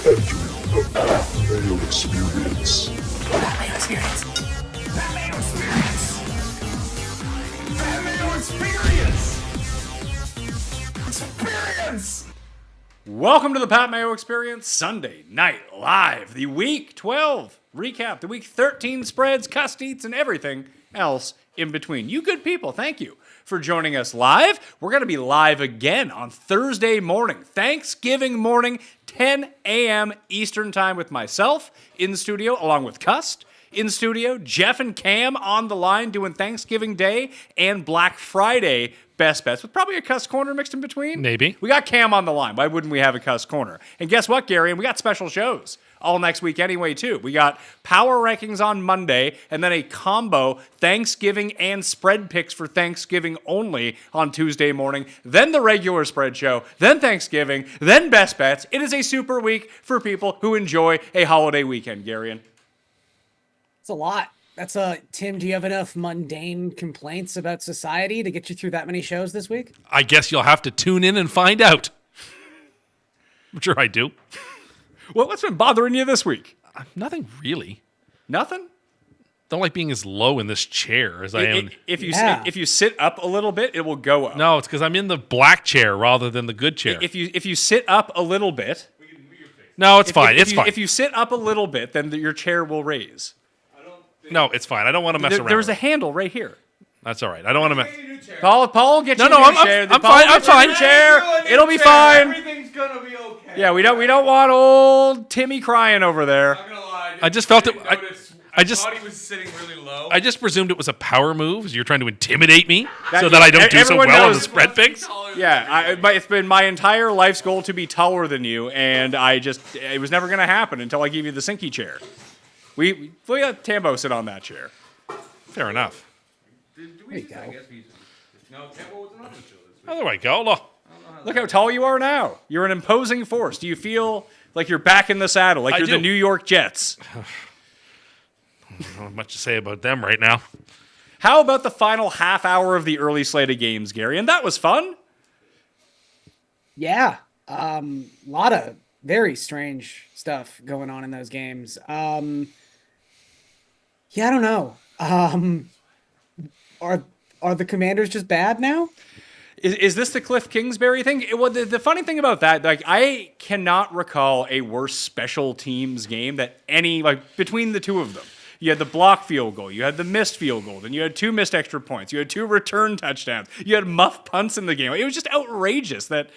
Entering the Mayo experience. Mayo experience. Mayo experience. Mayo experience. Experience. Welcome to the Pat Mayo Experience Sunday Night Live, the Week 12 recap, the Week 13 spreads, Cust Eats, and everything else in between. You good people, thank you for joining us live. We're going to be live again on Thursday morning, Thanksgiving morning, 10 a.m. Eastern Time with myself in the studio, along with Cust in studio, Jeff and Cam on the line doing Thanksgiving Day and Black Friday best bets, with probably a Cust Corner mixed in between. Maybe. We got Cam on the line. Why wouldn't we have a Cust Corner? And guess what, Gary? And we got special shows all next week anyway, too. We got power rankings on Monday, and then a combo Thanksgiving and spread picks for Thanksgiving only on Tuesday morning, then the regular spread show, then Thanksgiving, then best bets. It is a super week for people who enjoy a holiday weekend, Garion. It's a lot. That's Tim, do you have enough mundane complaints about society to get you through that many shows this week? I guess you'll have to tune in and find out. I'm sure I do. Well, what's been bothering you this week? Nothing really. Nothing? Don't like being as low in this chair as I am. If you sit up a little bit, it will go up. No, it's because I'm in the black chair rather than the good chair. If you sit up a little bit, No, it's fine. It's fine. If you sit up a little bit, then your chair will raise. No, it's fine. I don't want to mess around. There's a with it. handle right here. That's all right. I don't want to mess. Paul, get you No, a no, new I'm chair. fine. Paul, I'm get you a fine. new chair. It'll be fine. Everything's gonna be okay. Yeah, we don't want old Timmy crying over there. I'm not gonna lie. I just felt it- I just- thought he was sitting really low. I just presumed it was a power move. You're trying to intimidate me That- so that I don't do so everyone well on the knows- spread picks. Yeah, it's been my entire life's goal to be taller than you, and it was never going to happen until I gave you the Sinky chair. We let Tambo sit on that chair. Fair enough. There you go. Oh, there we go. Look. Look how tall you are now. You're an imposing force. Do you feel like you're back in the saddle, like I you're the do. New York Jets? I don't have much to say about them right now. How about the final half hour of the early slate of games, Gary? And that was fun. Yeah. Lot of very strange stuff going on in those games. Yeah, I don't know. Are the Commanders just bad now? Is this the Cliff Kingsbury thing? The funny thing about that, like, I cannot recall a worse special teams game that between the two of them. You had the block field goal, you had the missed field goal, then you had 2 missed extra points, you had 2 return touchdowns, you had muff punts in the game. It was just outrageous that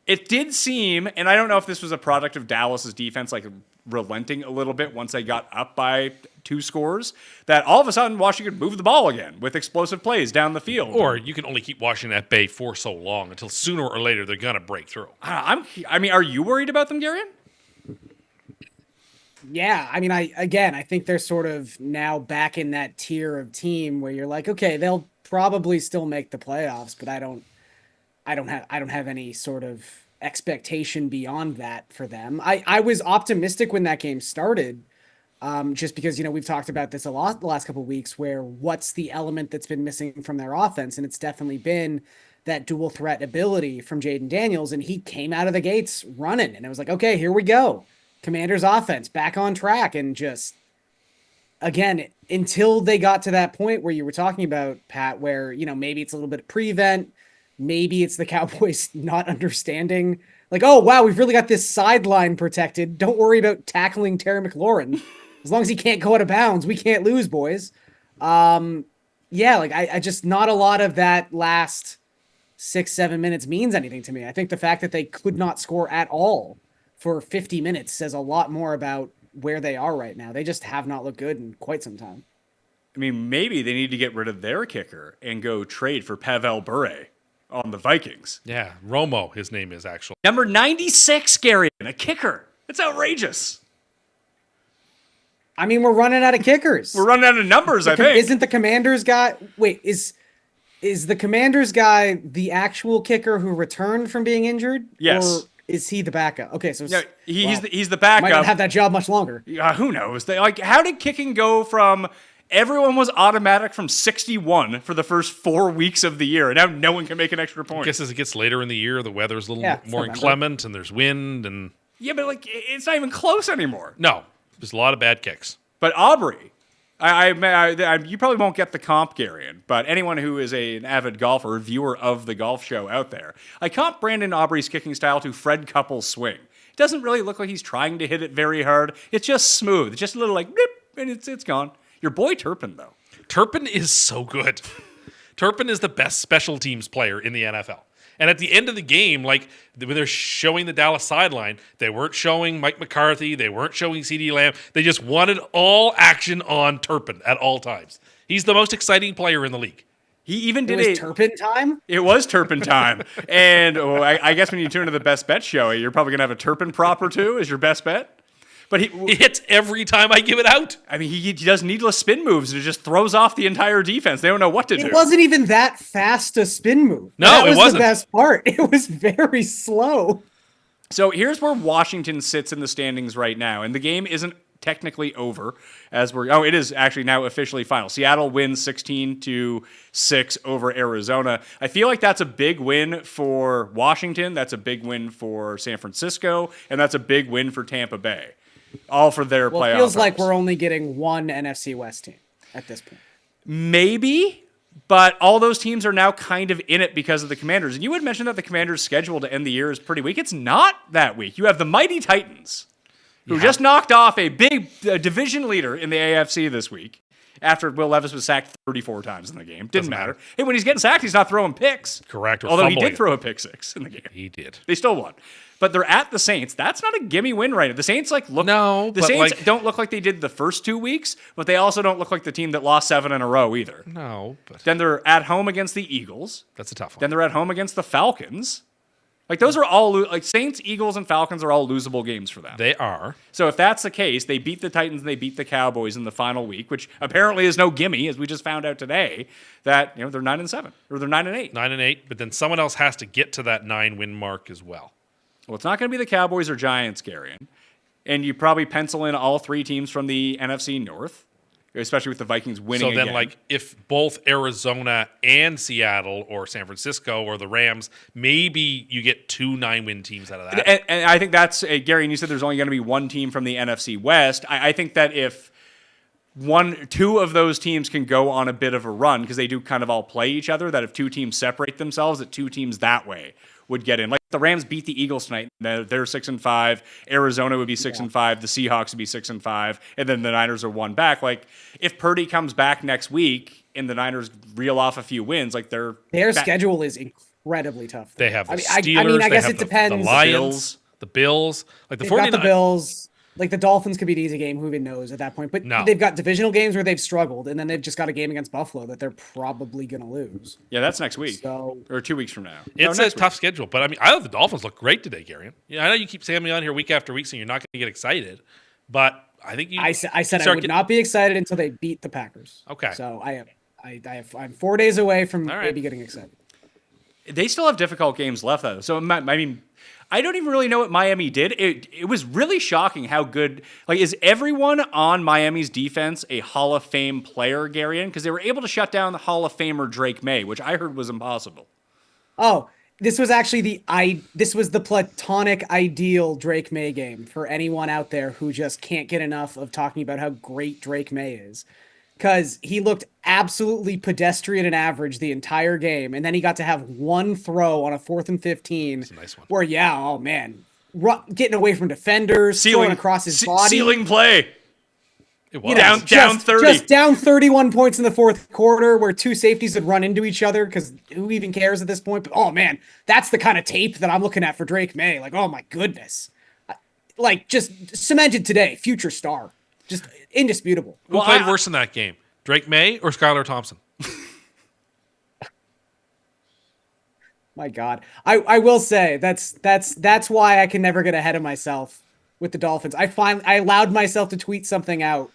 it did seem, and I don't know if this was a product of Dallas's defense, like relenting a little bit once they got up by 2 scores, that all of a sudden Washington moved the ball again with explosive plays down the field. Or you can only keep Washington at bay for so long until sooner or later they're going to break through. I mean, are you worried about them, Garion? Yeah, I mean, I think they're sort of now back in that tier of team where you're like, okay, they'll probably still make the playoffs, but I don't have any sort of expectation beyond that for them. I was optimistic when that game started, just because, we've talked about this a lot the last couple of weeks, where what's the element that's been missing from their offense, and it's definitely been that dual threat ability from Jaden Daniels, and he came out of the gates running, and I was like, okay, here we go. Commanders offense back on track, and just, again, until they got to that point where you were talking about, Pat, where, maybe it's a little bit of prevent, maybe it's the Cowboys not understanding, like, oh, wow, we've really got this sideline protected. Don't worry about tackling Terry McLaurin. As long as he can't go out of bounds, we can't lose, boys. Yeah, like, I just, not a lot of that last 6-7 minutes means anything to me. I think the fact that they could not score at all for 50 minutes says a lot more about where they are right now. They just have not looked good in quite some time. I mean, maybe they need to get rid of their kicker and go trade for Pavel Bure on the Vikings. Yeah, Romo, his name is actually. Number 96, Gary, a kicker. It's outrageous. I mean, we're running out of kickers. We're running out of numbers, I think. Isn't the Commanders guy... Wait, is the Commanders guy the actual kicker who returned from being injured? Yes. Or is he the backup? Okay, so... No, he's the backup. Might not have that job much longer. Who knows? How did kicking go from... Everyone was automatic from 61 for the first 4 weeks of the year, and now no one can make an extra point. I guess as it gets later in the year, the weather's a little Yeah, it's more November. inclement, and there's wind, and Yeah, but like it's not even close anymore. No, there's a lot of bad kicks. But Aubrey, you probably won't get the comp, Garion, but anyone who is an avid golfer, viewer of the golf show out there, I comp Brandon Aubrey's kicking style to Fred Couples' swing. It doesn't really look like he's trying to hit it very hard. It's just smooth. It's just a little like, rip, and it's gone. Your boy Turpin, though. Turpin is so good. Turpin is the best special teams player in the NFL. And at the end of the game, like when they're showing the Dallas sideline, they weren't showing Mike McCarthy. They weren't showing CeeDee Lamb. They just wanted all action on Turpin at all times. He's the most exciting player in the league. He even did It was Turpin time? It was Turpin time. And I guess when you tune into the best bet show, you're probably going to have a Turpin prop or two as your best bet. But It hits every time I give it out. I mean, he does needless spin moves and it just throws off the entire defense. They don't know what to do. It wasn't even that fast a spin move. No, that it was wasn't. the best part. It was very slow. So here's where Washington sits in the standings right now. And the game isn't technically over it is actually now officially final. Seattle wins 16-6 over Arizona. I feel like that's a big win for Washington. That's a big win for San Francisco. And that's a big win for Tampa Bay. All for their playoff. It feels like hopes. we're only getting one NFC West team at this point. Maybe, but all those teams are now kind of in it because of the Commanders. And you had mentioned that the Commanders' schedule to end the year is pretty weak. It's not that weak. You have the mighty Titans, who just knocked off a big division leader in the AFC this week after Will Levis was sacked 34 times in the game. Didn't matter. Hey, when he's getting sacked, he's not throwing picks. Correct. Or Although he fumbling did it. throw a pick six in the game. He did. They still won. But they're at the Saints. That's not a gimme win right now. The Saints No, the but, Saints like- don't look like they did the first 2 weeks, but they also don't look like the team that lost 7 in a row either. No, but Then they're at home against the Eagles. that's a tough one. Then they're at home against the Falcons. Like those are all like Saints, Eagles, and Falcons are all losable games for them. They are. So if that's the case, they beat the Titans and they beat the Cowboys in the final week, which apparently is no gimme, as we just found out today. That they're 9-7 or they're 9-8. 9-8, but then someone else has to get to that 9-win mark as well. Well, it's not going to be the Cowboys or Giants, Garion. And you probably pencil in all 3 teams from the NFC North, especially with the Vikings winning So then, again. like, if both Arizona and Seattle or San Francisco or the Rams, maybe you get 2 9-win teams out of that. And I think that's, Gary, and you said there's only going to be one team from the NFC West. I think that if 2 of those teams can go on a bit of a run, because they do kind of all play each other, that if 2 teams separate themselves, that 2 teams that way would get in. Like the Rams beat the Eagles tonight. They're 6-5. Arizona would be 6-5. The Seahawks would be 6-5. And then the Niners are 1 back. Like if Purdy comes back next week and the Niners reel off a few wins, like Their back. schedule is incredibly tough. They have the I Steelers. mean, I they guess have it depends. The Lions, the Bills. Like the They've got 49ers. the Bills. Like the Dolphins could be an easy game. Who even knows at that point? But No. they've got divisional games where they've struggled, and then they've just got a game against Buffalo that they're probably going to lose. Yeah, that's next week. So Or 2 weeks from now. It's No, a next week. tough schedule, but I mean, I thought the Dolphins look great today, Garion. I know you keep saying me on here week after week, saying you're not going to get excited, but I think you. I said I start would get- not be excited until they beat the Packers. Okay. So I'm 4 days away from All right. maybe getting excited. They still have difficult games left, though. So, I mean, I don't even really know what Miami did. It was really shocking how good. Like, is everyone on Miami's defense a Hall of Fame player, Garion? Because they were able to shut down the Hall of Famer Drake May, which I heard was impossible. Oh, this was actually the platonic ideal Drake May game for anyone out there who just can't get enough of talking about how great Drake May is. Because he looked absolutely pedestrian and average the entire game, and then he got to have one throw on a 4th and 15. That's a nice one. Where, oh man, getting away from defenders, throwing across his body. Ceiling play. It was. You know, Down 30. Just down 31 points in the 4th quarter where 2 safeties would run into each other because who even cares at this point? But, oh, man, that's the kind of tape that I'm looking at for Drake May. Like, oh, my goodness. Like, just cemented today. Future star. Just indisputable. Who played worse in that game? Drake May or Skylar Thompson? My God. I will say that's why I can never get ahead of myself with the Dolphins. I allowed myself to tweet something out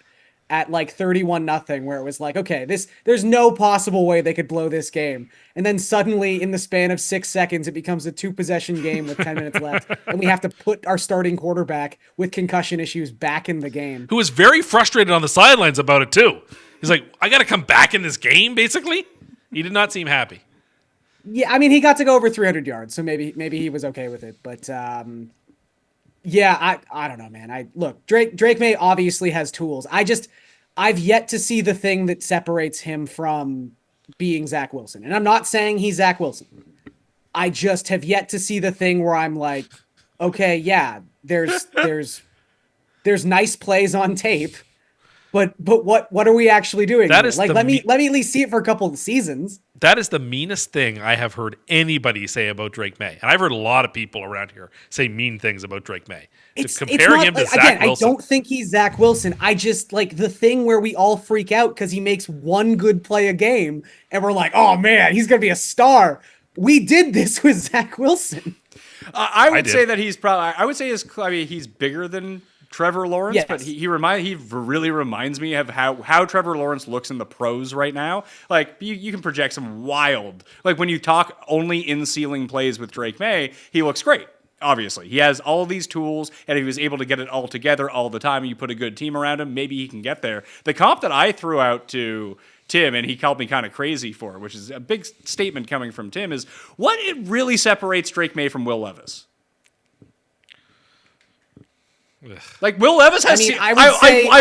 at like 31-0 where it was like, okay, there's no possible way they could blow this game. And then suddenly in the span of 6 seconds, it becomes a 2-possession game with 10 minutes left. And we have to put our starting quarterback with concussion issues back in the game. Who was very frustrated on the sidelines about it too. He's like, I got to come back in this game, basically. He did not seem happy. Yeah, I mean, he got to go over 300 yards, so maybe he was okay with it. But Yeah, I don't know, man. Look, Drake May obviously has tools. I've yet to see the thing that separates him from being Zach Wilson. And I'm not saying he's Zach Wilson. I just have yet to see the thing where I'm like, okay, yeah, there's nice plays on tape, but what are we actually doing? That here? is Like the let me at least see it for a couple of seasons. That is the meanest thing I have heard anybody say about Drake May. And I've heard a lot of people around here say mean things about Drake May. It's Compare not, him to like, Zach again, Wilson. I don't think he's Zach Wilson. I just like the thing where we all freak out because he makes one good play a game and we're like, oh man, he's going to be a star. We did this with Zach Wilson. I would say that he's probably. I would say he's bigger than Trevor Lawrence, Yes. but he really reminds me of how Trevor Lawrence looks in the pros right now. Like you can project some wild. Like when you talk only in ceiling plays with Drake May, he looks great. Obviously, he has all these tools, and if he was able to get it all together all the time, and you put a good team around him, maybe he can get there. The comp that I threw out to Tim, and he called me kind of crazy for, which is a big statement coming from Tim, is what it really separates Drake May from Will Levis. Like Will Levis has. I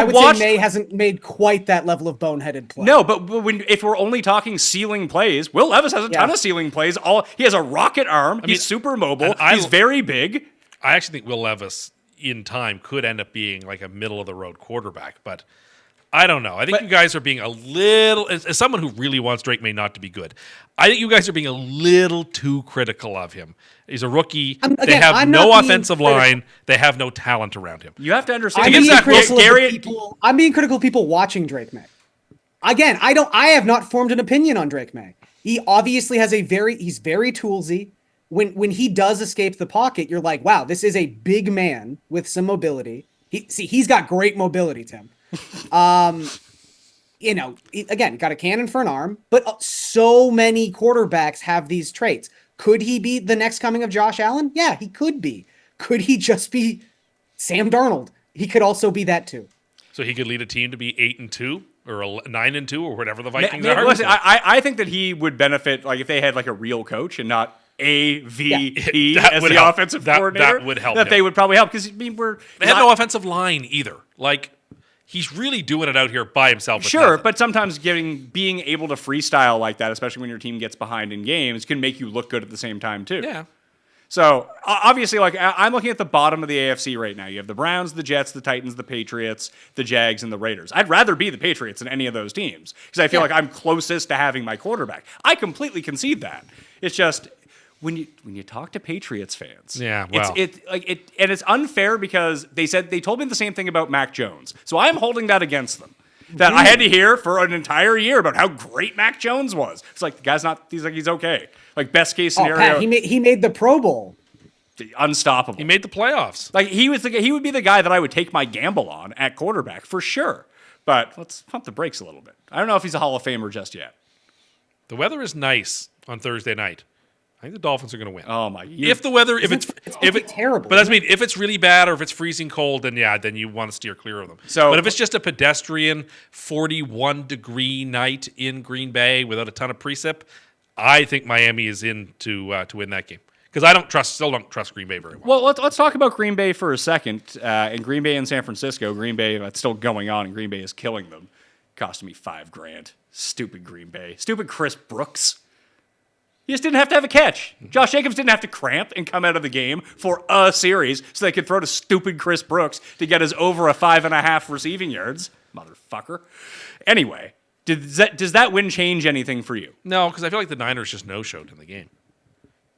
would say May hasn't made quite that level of boneheaded play. No, but if we're only talking ceiling plays, Will Levis has a ton of ceiling plays. He has a rocket arm. He's super mobile. He's very big. I actually think Will Levis in time could end up being like a middle of the road quarterback, but I don't know. I think you guys are being a little, as someone who really wants Drake May not to be good, I think you guys are being a little too critical of him. He's a rookie. They have no offensive line. They have no talent around him. You have to understand. I'm being critical of people watching Drake May. Again, I have not formed an opinion on Drake May. He obviously has he's very toolsy. When he does escape the pocket, you're like, wow, this is a big man with some mobility. He's got great mobility, Tim. Again, got a cannon for an arm, but so many quarterbacks have these traits. Could he be the next coming of Josh Allen? Yeah, he could be. Could he just be Sam Darnold? He could also be that too. So he could lead a team to be 8-2 or 9-2 or whatever the Vikings are. Listen, I think that he would benefit like if they had like a real coach and not AVP as the offensive coordinator. That would help. They would probably help because they have no offensive line either. Like he's really doing it out here by himself. Sure, but sometimes being able to freestyle like that, especially when your team gets behind in games, can make you look good at the same time too. Yeah. So obviously, like I'm looking at the bottom of the AFC right now. You have the Browns, the Jets, the Titans, the Patriots, the Jags, and the Raiders. I'd rather be the Patriots than any of those teams because I feel like I'm closest to having my quarterback. I completely concede that. It's just when you talk to Patriots fans, it's unfair because they told me the same thing about Mac Jones. So I'm holding that against them. That I had to hear for an entire year about how great Mac Jones was. It's like the guy's not. He's okay. Like best case scenario, Pat, he made the Pro Bowl. Unstoppable. He made the playoffs. Like he would be the guy that I would take my gamble on at quarterback for sure. But let's pump the brakes a little bit. I don't know if he's a Hall of Famer just yet. The weather is nice on Thursday night. I think the Dolphins are going to win. Oh my! If the weather, if it's terrible, but that's mean if it's really bad or if it's freezing cold, then you want to steer clear of them. But if it's just a pedestrian 41-degree night in Green Bay without a ton of precip, I think Miami is in to win that game because I still don't trust Green Bay very well. Well, let's talk about Green Bay for a second. In Green Bay and San Francisco, Green Bay that's still going on, and Green Bay is killing them. Costing me $5,000. Stupid Green Bay. Stupid Chris Brooks. He just didn't have to have a catch. Josh Jacobs didn't have to cramp and come out of the game for a series so they could throw to stupid Chris Brooks to get us over a 5.5 receiving yards. Motherfucker. Anyway, does that win change anything for you? No, because I feel like the Niners just no-showed in the game.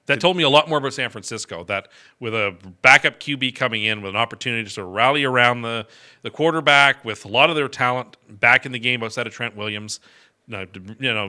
That told me a lot more about San Francisco, that with a backup QB coming in with an opportunity to sort of rally around the quarterback with a lot of their talent back in the game outside of Trent Williams,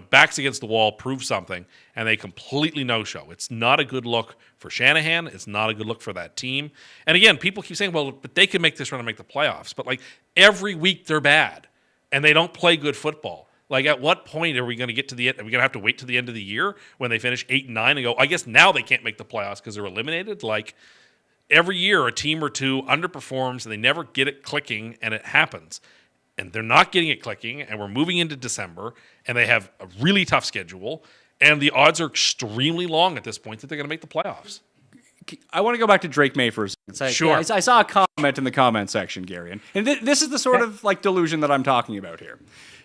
backs against the wall, prove something, and they completely no-show. It's not a good look for Shanahan. It's not a good look for that team. And again, people keep saying, well, but they can make this run and make the playoffs. But like every week they're bad, and they don't play good football. Like at what point are we going to get to the end? Are we going to have to wait to the end of the year when they finish 8-9 and go, I guess now they can't make the playoffs because they're eliminated? Like every year a team or two underperforms and they never get it clicking, and it happens. And they're not getting it clicking, and we're moving into December, and they have a really tough schedule, and the odds are extremely long at this point that they're going to make the playoffs. I want to go back to Drake May for a second. Sure. I saw a comment in the comment section, Garion, and this is the sort of like delusion that I'm talking about here.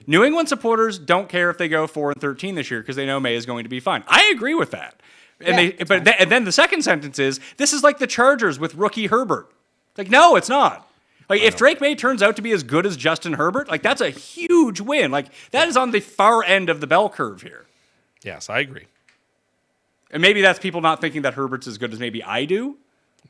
New England supporters don't care if they go 4-13 this year because they know May is going to be fine. I agree with that. And and then the second sentence is, this is like the Chargers with rookie Herbert. Like, no, it's not. Like, if Drake May turns out to be as good as Justin Herbert, like, that's a huge win. Like, that is on the far end of the bell curve here. Yes, I agree. And maybe that's people not thinking that Herbert's as good as maybe I do.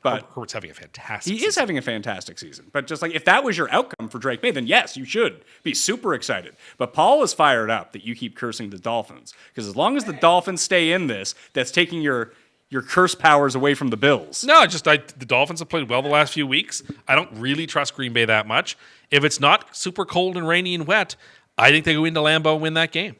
But Herbert's having a fantastic he season. is having a fantastic season. But just like, if that was your outcome for Drake May, then yes, you should be super excited. But Paul is fired up that you keep cursing the Dolphins. Because as long as the Dolphins stay in this, that's taking your curse powers away from the Bills. No, the Dolphins have played well the last few weeks. I don't really trust Green Bay that much. If it's not super cold and rainy and wet, I think they go into Lambeau and win that game.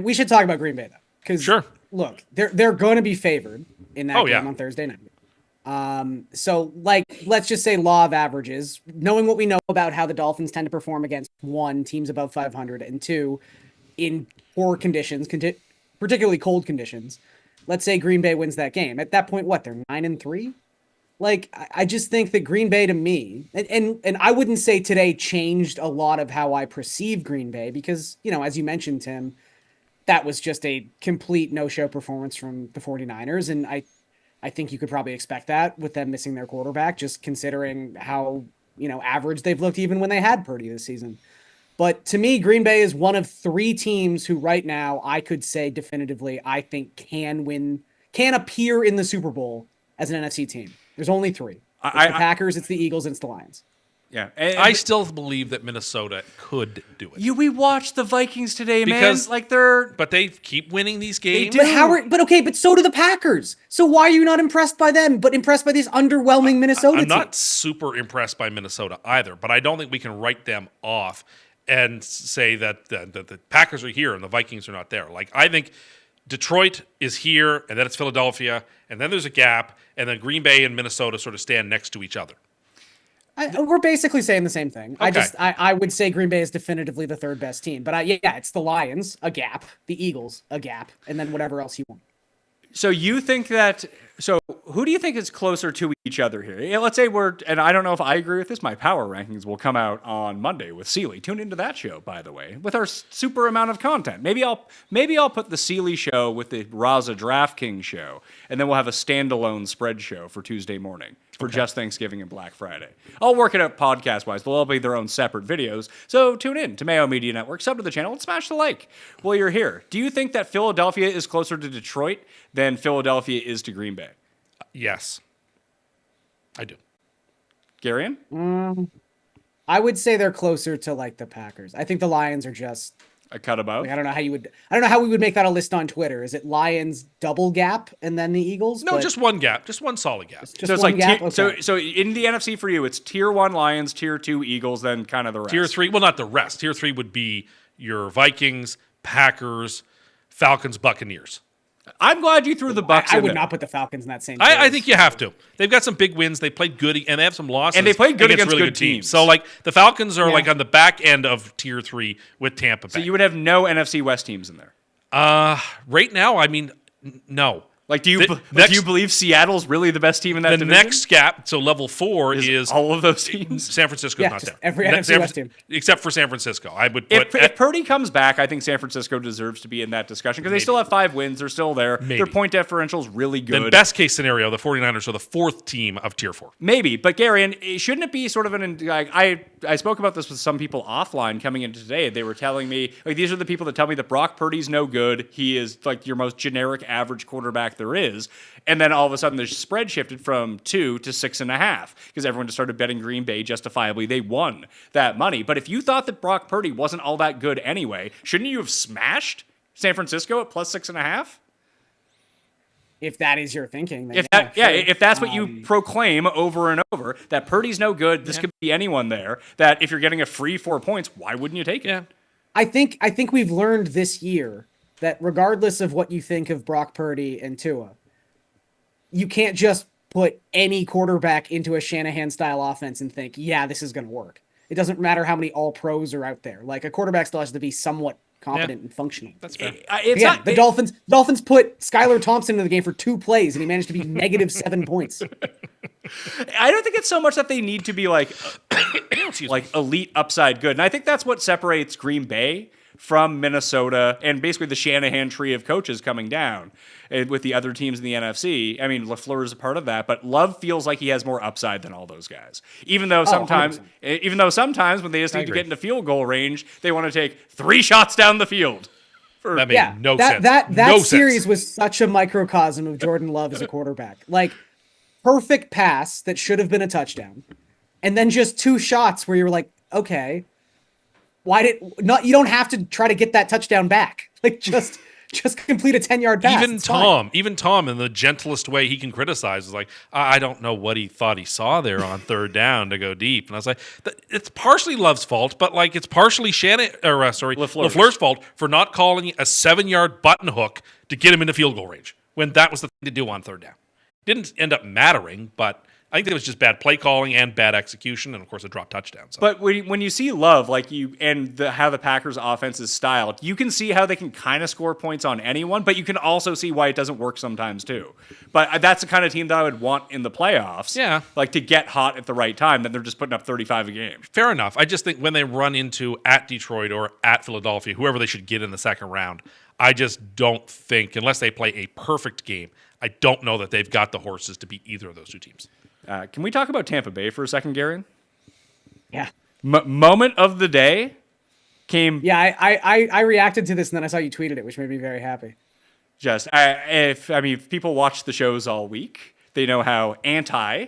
We should talk about Green Bay, though. Because, Sure. look, they're going to be favored in that game yeah. on Thursday night. So, like, let's just say law of averages, knowing what we know about how the Dolphins tend to perform against, one, teams above 500, and two, in poor conditions, particularly cold conditions. Let's say Green Bay wins that game. At that point, what? They're 9-3? Like, I just think that Green Bay to me, and I wouldn't say today changed a lot of how I perceive Green Bay because, you know, as you mentioned, Tim, that was just a complete no-show performance from the 49ers. And I think you could probably expect that with them missing their quarterback, just considering how, you know, average they've looked even when they had Purdy this season. But to me, Green Bay is one of three teams who right now I could say definitively I think can appear in the Super Bowl as an NFC team. There's only three. It's the Packers, it's the Eagles, and it's the Lions. Yeah. I still believe that Minnesota could do it. We watched the Vikings today, Because- man. Like, they're... But they keep winning these games. do. But so do the Packers. So why are you not impressed by them, but impressed by this underwhelming Minnesota I'm team? not super impressed by Minnesota either, but I don't think we can write them off and say that the Packers are here and the Vikings are not there. Like, I think Detroit is here, and then it's Philadelphia, and then there's a gap, and then Green Bay and Minnesota sort of stand next to each other. We're basically saying the same thing. Okay. I would say Green Bay is definitively the third best team. But it's the Lions, a gap, the Eagles, a gap, and then whatever else you want. So you think that... So who do you think is closer to each other here? Yeah, let's say and I don't know if I agree with this, my power rankings will come out on Monday with Seeley. Tune into that show, by the way, with our super amount of content. Maybe I'll put the Seeley show with the Raza DraftKings show, and then we'll have a standalone spread show for Tuesday morning for just Thanksgiving and Black Friday. I'll work it out podcast-wise. They'll all be their own separate videos. So tune in to Mayo Media Network, sub to the channel, and smash the like while you're here. Do you think that Philadelphia is closer to Detroit than Philadelphia is to Green Bay? Yes, I do. Garion? I would say they're closer to like the Packers. I think the Lions are just A cut about? I don't know how we would make that a list on Twitter. Is it Lions double gap and then the Eagles? No, just one gap, just one solid gap. Just So it's one like gap? so in the NFC for you, it's tier 1 Lions, tier 2 Eagles, then kind of the rest. Tier 3, well, not the rest. Tier 3 would be your Vikings, Packers, Falcons, Buccaneers. I'm glad you threw the Bucks I in would there. not put the Falcons in that same. I tier. think you have to. They've got some big wins. They played good, and they have some losses. And they played good against really good teams. So, like, the Falcons are, Yeah. like, on the back end of Tier 3 with Tampa Bay. So you would have no NFC West teams in there. Right now, I mean, no. Like, do you The next- do you believe Seattle's really the best team in that The division? next gap, so level 4 is all of those teams. San Francisco's Yeah, not just there. every Ne- NFC West team. Except for San Francisco. I would put... If Purdy comes back, I think San Francisco deserves to be in that discussion because they still have 5 wins. They're still there. Maybe. Their point differential is really good. then best case scenario, the 49ers are the 4th team of Tier 4. Maybe, but Garion, shouldn't it be sort of I spoke about this with some people offline coming into today. They were telling me, like, these are the people that tell me that Brock Purdy's no good. He is like your most generic average quarterback there is. And then all of a sudden the spread shifted from 2 to 6.5 because everyone just started betting Green Bay justifiably. They won that money. But if you thought that Brock Purdy wasn't all that good anyway, shouldn't you have smashed San Francisco at plus 6.5? If that is your thinking, then If that's what you proclaim over and over, that Purdy's no good, this could be anyone there, that if you're getting a free 4 points, why wouldn't you take it? Yeah. I think we've learned this year that regardless of what you think of Brock Purdy and Tua, you can't just put any quarterback into a Shanahan-style offense and think, yeah, this is going to work. It doesn't matter how many all-pros are out there. Like, a quarterback still has to be somewhat competent and functional. That's fair. It's Yeah, not, the Dolphins put Skylar Thompson into the game for 2 plays, and he managed to be negative 7 points. I don't think it's so much that they need to be like elite upside good. And I think that's what separates Green Bay from Minnesota and basically the Shanahan tree of coaches coming down with the other teams in the NFC. I mean, LaFleur is a part of that, but Love feels like he has more upside than all those guys. Even though sometimes when they just need to get into field goal range, they want to take 3 shots down the field. That made no sense. That No series sense. was such a microcosm of Jordan Love as a quarterback. Like, perfect pass that should have been a touchdown, and then just 2 shots where you're like, okay, you don't have to try to get that touchdown back. Like, just complete a 10-yard pass. Even Tom, in the gentlest way he can criticize, is like, I don't know what he thought he saw there on 3rd down to go deep. And I was like, it's partially Love's fault, but like it's partially LaFleur's fault for not calling a 7-yard button hook to get him into field goal range when that was the thing to do on 3rd down. Didn't end up mattering, but I think it was just bad play calling and bad execution, and of course a drop touchdown. So. But when you see Love, how the Packers' offense is styled, you can see how they can kind of score points on anyone, but you can also see why it doesn't work sometimes too. But that's the kind of team that I would want in the playoffs. Yeah, like to get hot at the right time. Then they're just putting up 35 a game. Fair enough. I just think when they run into at Detroit or at Philadelphia, whoever they should get in the second round, I just don't think, unless they play a perfect game, I don't know that they've got the horses to beat either of those 2 teams. Can we talk about Tampa Bay for a second, Garion? Yeah. Moment of the day came. Yeah, I reacted to this, and then I saw you tweeted it, which made me very happy. If people watch the shows all week, they know how anti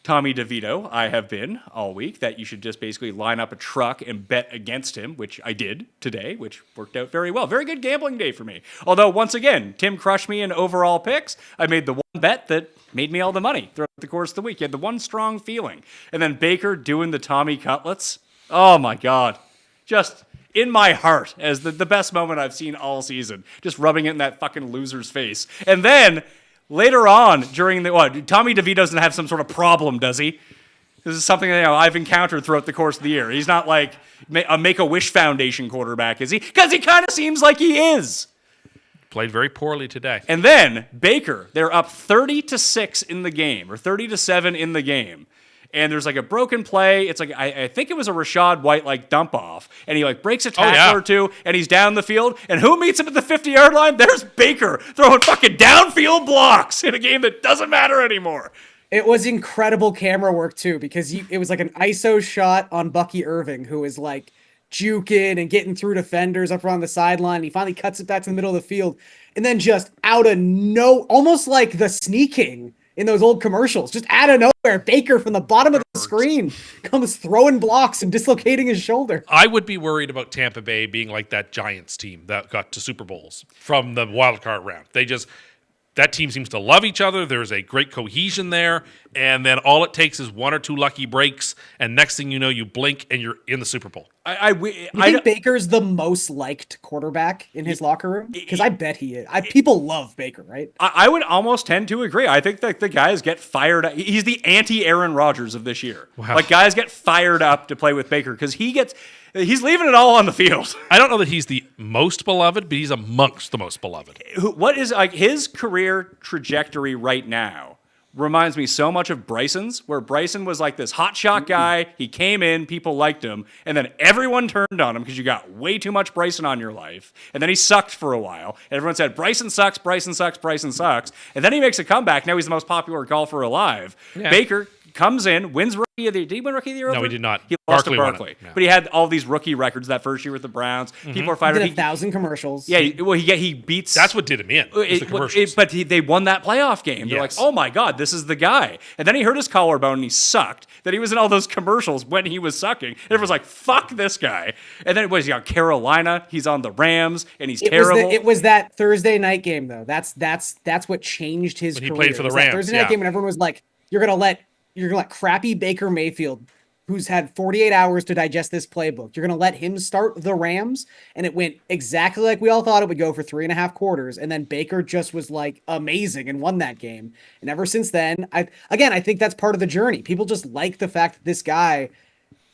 Tommy DeVito I have been all week, that you should just basically line up a truck and bet against him, which I did today, which worked out very well. Very good gambling day for me. Although, once again, Tim crushed me in overall picks. I made the one bet that made me all the money throughout the course of the week. You had the one strong feeling. And then Baker doing the Tommy cutlets. Oh, my God. Just in my heart as the best moment I've seen all season. Just rubbing it in that fucking loser's face. And then later on, during Tommy DeVito doesn't have some sort of problem, does he? This is something that I've encountered throughout the course of the year. He's not like a Make-A-Wish Foundation quarterback, is he? Because he kind of seems like he is. Played very poorly today. And then Baker, they're up 30-6 in the game, or 30-7 in the game. And there's like a broken play. It's like I think it was a Rashad White dump off, and he breaks a tackle or two, and he's down the field. And who meets him at the 50-yard line? There's Baker throwing fucking downfield blocks in a game that doesn't matter anymore. It was incredible camera work too, because it was like an ISO shot on Bucky Irving, who is like juking and getting through defenders up around the sideline. He finally cuts it back to the middle of the field, and then just almost like the sneaking in those old commercials, just out of nowhere, Baker from the bottom of the screen comes throwing blocks and dislocating his shoulder. I would be worried about Tampa Bay being like that Giants team that got to Super Bowls from the wild card round. That team seems to love each other. There's a great cohesion there. And then all it takes is 1 or 2 lucky breaks. And next thing you know, you blink and you're in the Super Bowl. You think Baker's the most liked quarterback in his locker room? Because I bet he is. People love Baker, right? I would almost tend to agree. I think that the guys get fired up. He's the anti-Aaron Rodgers of this year. Wow. Guys get fired up to play with Baker because he's leaving it all on the field. I don't know that he's the most beloved, but he's amongst the most beloved. What is his career trajectory right now reminds me so much of Bryson's, where Bryson was like this hotshot guy. He came in, people liked him, and then everyone turned on him because you got way too much Bryson on your life. And then he sucked for a while. And everyone said, Bryson sucks, Bryson sucks, Bryson sucks. And then he makes a comeback. Now he's the most popular golfer alive. Yeah. Baker comes in, wins Rookie of the Year. Did he win Rookie of the Year? No, he did not. He lost to Barkley. Yeah. But he had all these rookie records that first year with the Browns. Mm-hmm. People are fighting. He did 1,000 commercials. Yeah, he beats. That's what did him in. The commercials. But they won that playoff game. They're like, oh my God, this is the guy. And then he hurt his collarbone and he sucked. Then he was in all those commercials when he was sucking. And everyone's like, fuck this guy. And then it was Carolina. He's on the Rams and he's terrible. It was that Thursday night game though. That's what changed his career. He played for the Rams. Thursday night game when everyone was like, you're gonna let crappy Baker Mayfield, who's had 48 hours to digest this playbook, you're going to let him start the Rams? And it went exactly like we all thought it would go for 3.5 quarters. And then Baker just was amazing and won that game. And ever since then, I think that's part of the journey. People just like the fact that this guy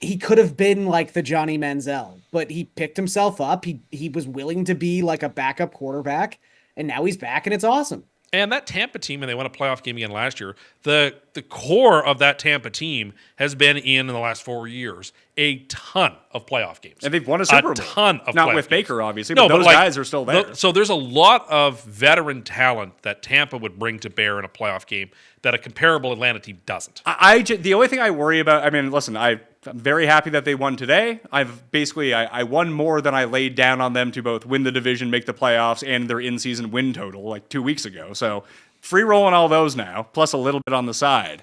he could have been like the Johnny Manziel, but he picked himself up. He was willing to be like a backup quarterback, and now he's back, and it's awesome. And that Tampa team, and they won a playoff game again last year, the core of that Tampa team has been in the last 4 years a ton of playoff games. And they've won a Super Bowl. A ton of Not playoff with games. Baker, obviously, but those guys are still there. So there's a lot of veteran talent that Tampa would bring to bear in a playoff game that a comparable Atlanta team doesn't. The only thing I worry about, I mean, listen, I'm very happy that they won today. I won more than I laid down on them to both win the division, make the playoffs, and their in-season win total like 2 weeks ago. So free rolling all those now, plus a little bit on the side.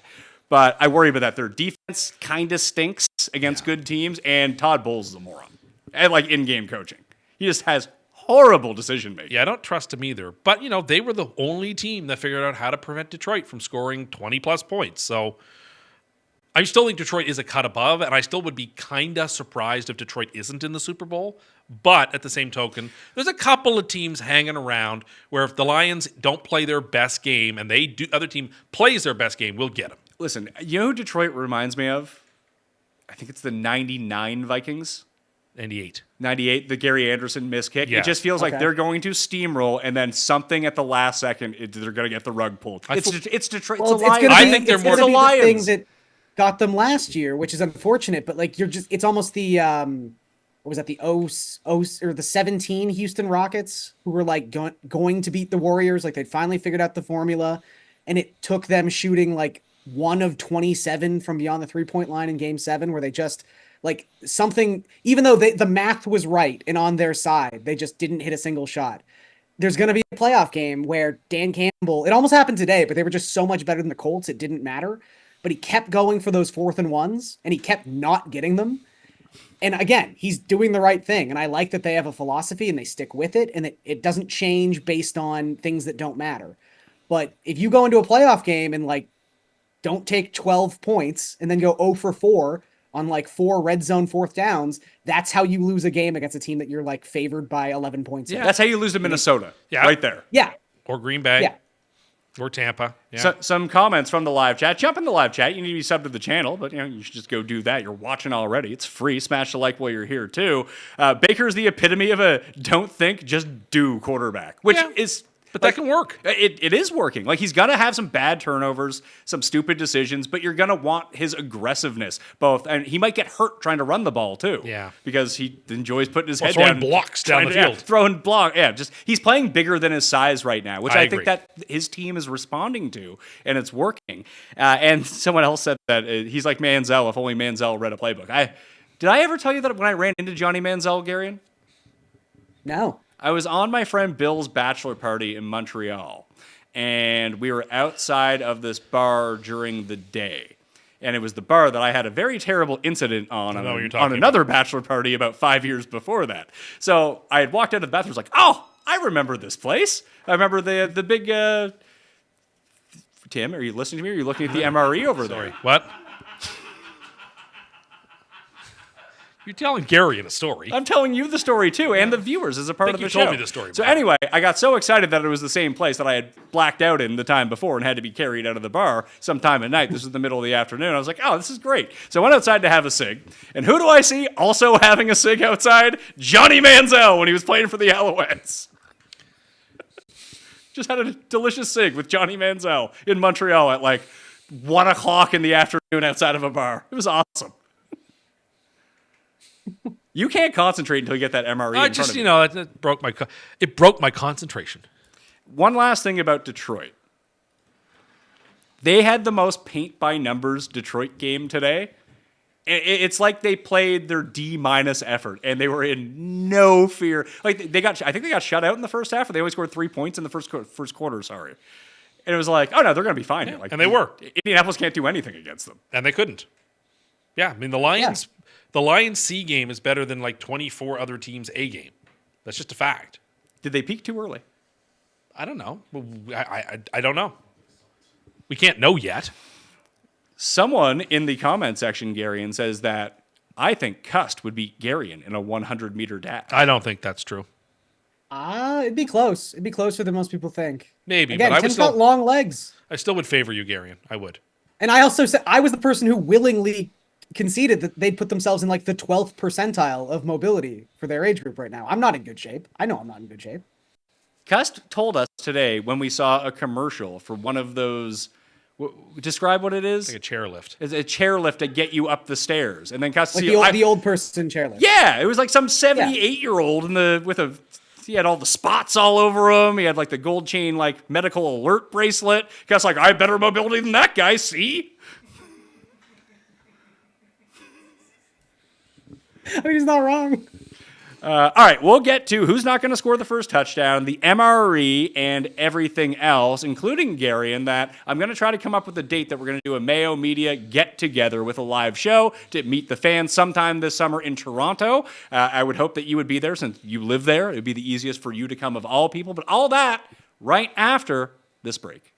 But I worry about that. Their defense kind of stinks against good teams, and Todd Bowles is a moron. And like in-game coaching. He just has horrible decision making. Yeah, I don't trust him either. But, they were the only team that figured out how to prevent Detroit from scoring 20-plus points. So I still think Detroit is a cut above, and I still would be kind of surprised if Detroit isn't in the Super Bowl. But at the same token, there's a couple of teams hanging around where if the Lions don't play their best game and other team plays their best game, we'll get them. Listen, you know who Detroit reminds me of? I think it's the 99 Vikings. 98, the Gary Anderson missed kick. Yeah. It just feels like they're going to steamroll, and then something at the last second, they're going to get the rug pulled. It's Detroit. Well, it's the Lions. I think they're more the Lions. thing that got them last year, which is unfortunate. But like it's almost the what was that, the or the 17 Houston Rockets, who were like going to beat the Warriors. Like they'd finally figured out the formula, and it took them shooting like 1 of 27 from beyond the 3-point line in Game 7, where they just like something, even though the math was right and on their side, they just didn't hit a single shot. There's going to be a playoff game where Dan Campbell, it almost happened today, but they were just so much better than the Colts, it didn't matter. But he kept going for those 4th and 1s, and he kept not getting them. And again, he's doing the right thing. And I like that they have a philosophy and they stick with it, and it doesn't change based on things that don't matter. But if you go into a playoff game and like don't take 12 points and then go 0 for 4 on like 4 red zone 4th downs, that's how you lose a game against a team that you're like favored by 11 points. Yeah, that's how you lose to Minnesota. Yeah. Right there. Yeah. Or Green Bay. Yeah. Or Tampa. Yeah. So, some comments from the live chat. Jump in the live chat. You need to be subbed to the channel, but you should just go do that. You're watching already. It's free. Smash the like while you're here too. Baker's the epitome of a don't think, just do quarterback, which is. But that can work. It is working. Like, he's going to have some bad turnovers, some stupid decisions, but you're going to want his aggressiveness both. And he might get hurt trying to run the ball, too. Yeah. Because he enjoys putting his head throwing down. blocks down the field. Throwing blocks. Yeah, just he's playing bigger than his size right now, which I think agree. that his team is responding to, and it's working. And someone else said that he's like Manziel, if only Manziel read a playbook. Did I ever tell you that when I ran into Johnny Manziel, Garion? No. I was on my friend Bill's bachelor party in Montreal, and we were outside of this bar during the day. And it was the bar that I had a very terrible incident on another bachelor party about 5 years before that. So I had walked out of the bathroom, was like, oh, I remember this place. I remember the big... Tim, are you listening to me, or are you looking at the MRE over there? What? You're telling Garion a story. I'm telling you the story, too, and the viewers as a part of the show. You told me the story. So anyway, I got so excited that it was the same place that I had blacked out in the time before and had to be carried out of the bar sometime at night. This was the middle of the afternoon. I was like, oh, this is great. So I went outside to have a cig. And who do I see also having a cig outside? Johnny Manziel when he was playing for the Alouettes. Just had a delicious cig with Johnny Manziel in Montreal at like 1 o'clock in the afternoon outside of a bar. It was awesome. You can't concentrate until you get that MRE in front of you. It broke my concentration. One last thing about Detroit. They had the most paint-by-numbers Detroit game today. It's like they played their D- effort, and they were in no fear. Like I think they got shut out in the first half, or they only scored 3 points in the first quarter. Sorry, and it was like, oh no, they're going to be fine here. Like, and they were. Indianapolis can't do anything against them, and they couldn't. Yeah, I mean the Lions. Yeah. The Lions C game is better than like 24 other teams A game. That's just a fact. Did they peak too early? I don't know. I don't know. We can't know yet. Someone in the comment section, Garion, says that I think Cust would beat Garion in a 100-meter dash. I don't think that's true. It'd be close. It'd be closer than most people think. Maybe, Again, but Tim's got long legs. I still would favor you, Garion. I would. And I also said I was the person who willingly conceded that they'd put themselves in like the 12th percentile of mobility for their age group right now. I'm not in good shape. I know I'm not in good shape. Cust told us today when we saw a commercial for one of those. Describe what it is. Like a chairlift. It's a chairlift to get you up the stairs, and then Cust Like see, the old person chairlift. Yeah, it was like some 78-year-old he had all the spots all over him. He had like the gold chain like medical alert bracelet. Cust like, I have better mobility than that guy. See. I mean, he's not wrong. All right, we'll get to who's not going to score the first touchdown, the MRE, and everything else, including Garion, that I'm going to try to come up with a date that we're going to do a Mayo Media get-together with a live show to meet the fans sometime this summer in Toronto. I would hope that you would be there since you live there. It would be the easiest for you to come of all people, but all that right after this break.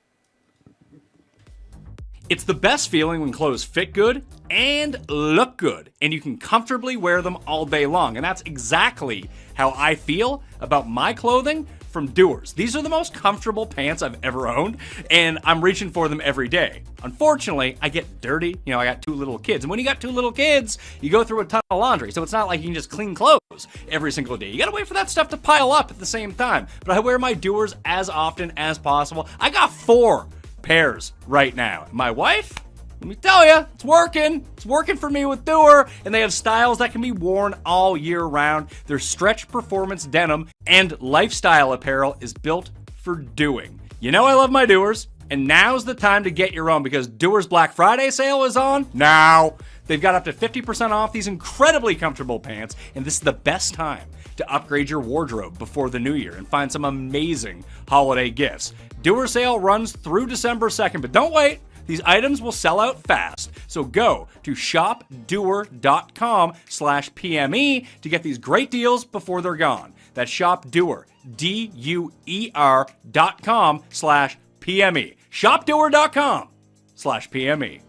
It's the best feeling when clothes fit good and look good, and you can comfortably wear them all day long. And that's exactly how I feel about my clothing from Doers. These are the most comfortable pants I've ever owned, and I'm reaching for them every day. Unfortunately, I get dirty. You know, I got 2 little kids, and when you got 2 little kids, you go through a ton of laundry, so it's not like you can just clean clothes every single day. You gotta wait for that stuff to pile up at the same time. But I wear my Doers as often as possible. I got 4 pairs right now. My wife, let me tell you, it's working. It's working for me with Doer, and they have styles that can be worn all year round. Their stretch performance denim and lifestyle apparel is built for doing. You know I love my Doers, and now's the time to get your own because Doer's Black Friday sale is on now. They've got up to 50% off these incredibly comfortable pants, and this is the best time to upgrade your wardrobe before the new year and find some amazing holiday gifts. Doer sale runs through December 2nd, but don't wait. These items will sell out fast. So go to shopdoer.com/PME to get these great deals before they're gone. That's shopdoer, DUER.com/PME. Shopdoer.com/PME.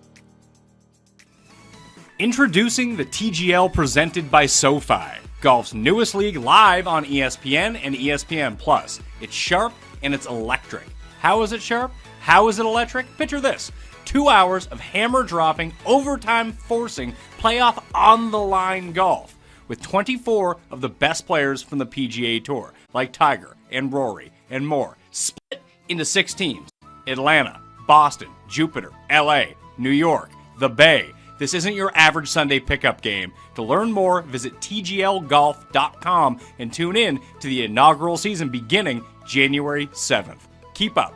Introducing the TGL presented by SoFi, golf's newest league live on ESPN and ESPN Plus. It's sharp and it's electric. How is it sharp? How is it electric? Picture this. 2 hours of hammer-dropping, overtime-forcing, playoff on-the-line golf with 24 of the best players from the PGA Tour, like Tiger and Rory and more, split into 6 teams. Atlanta, Boston, Jupiter, LA, New York, the Bay. This isn't your average Sunday pickup game. To learn more, visit tglgolf.com and tune in to the inaugural season beginning January 7th. Keep up.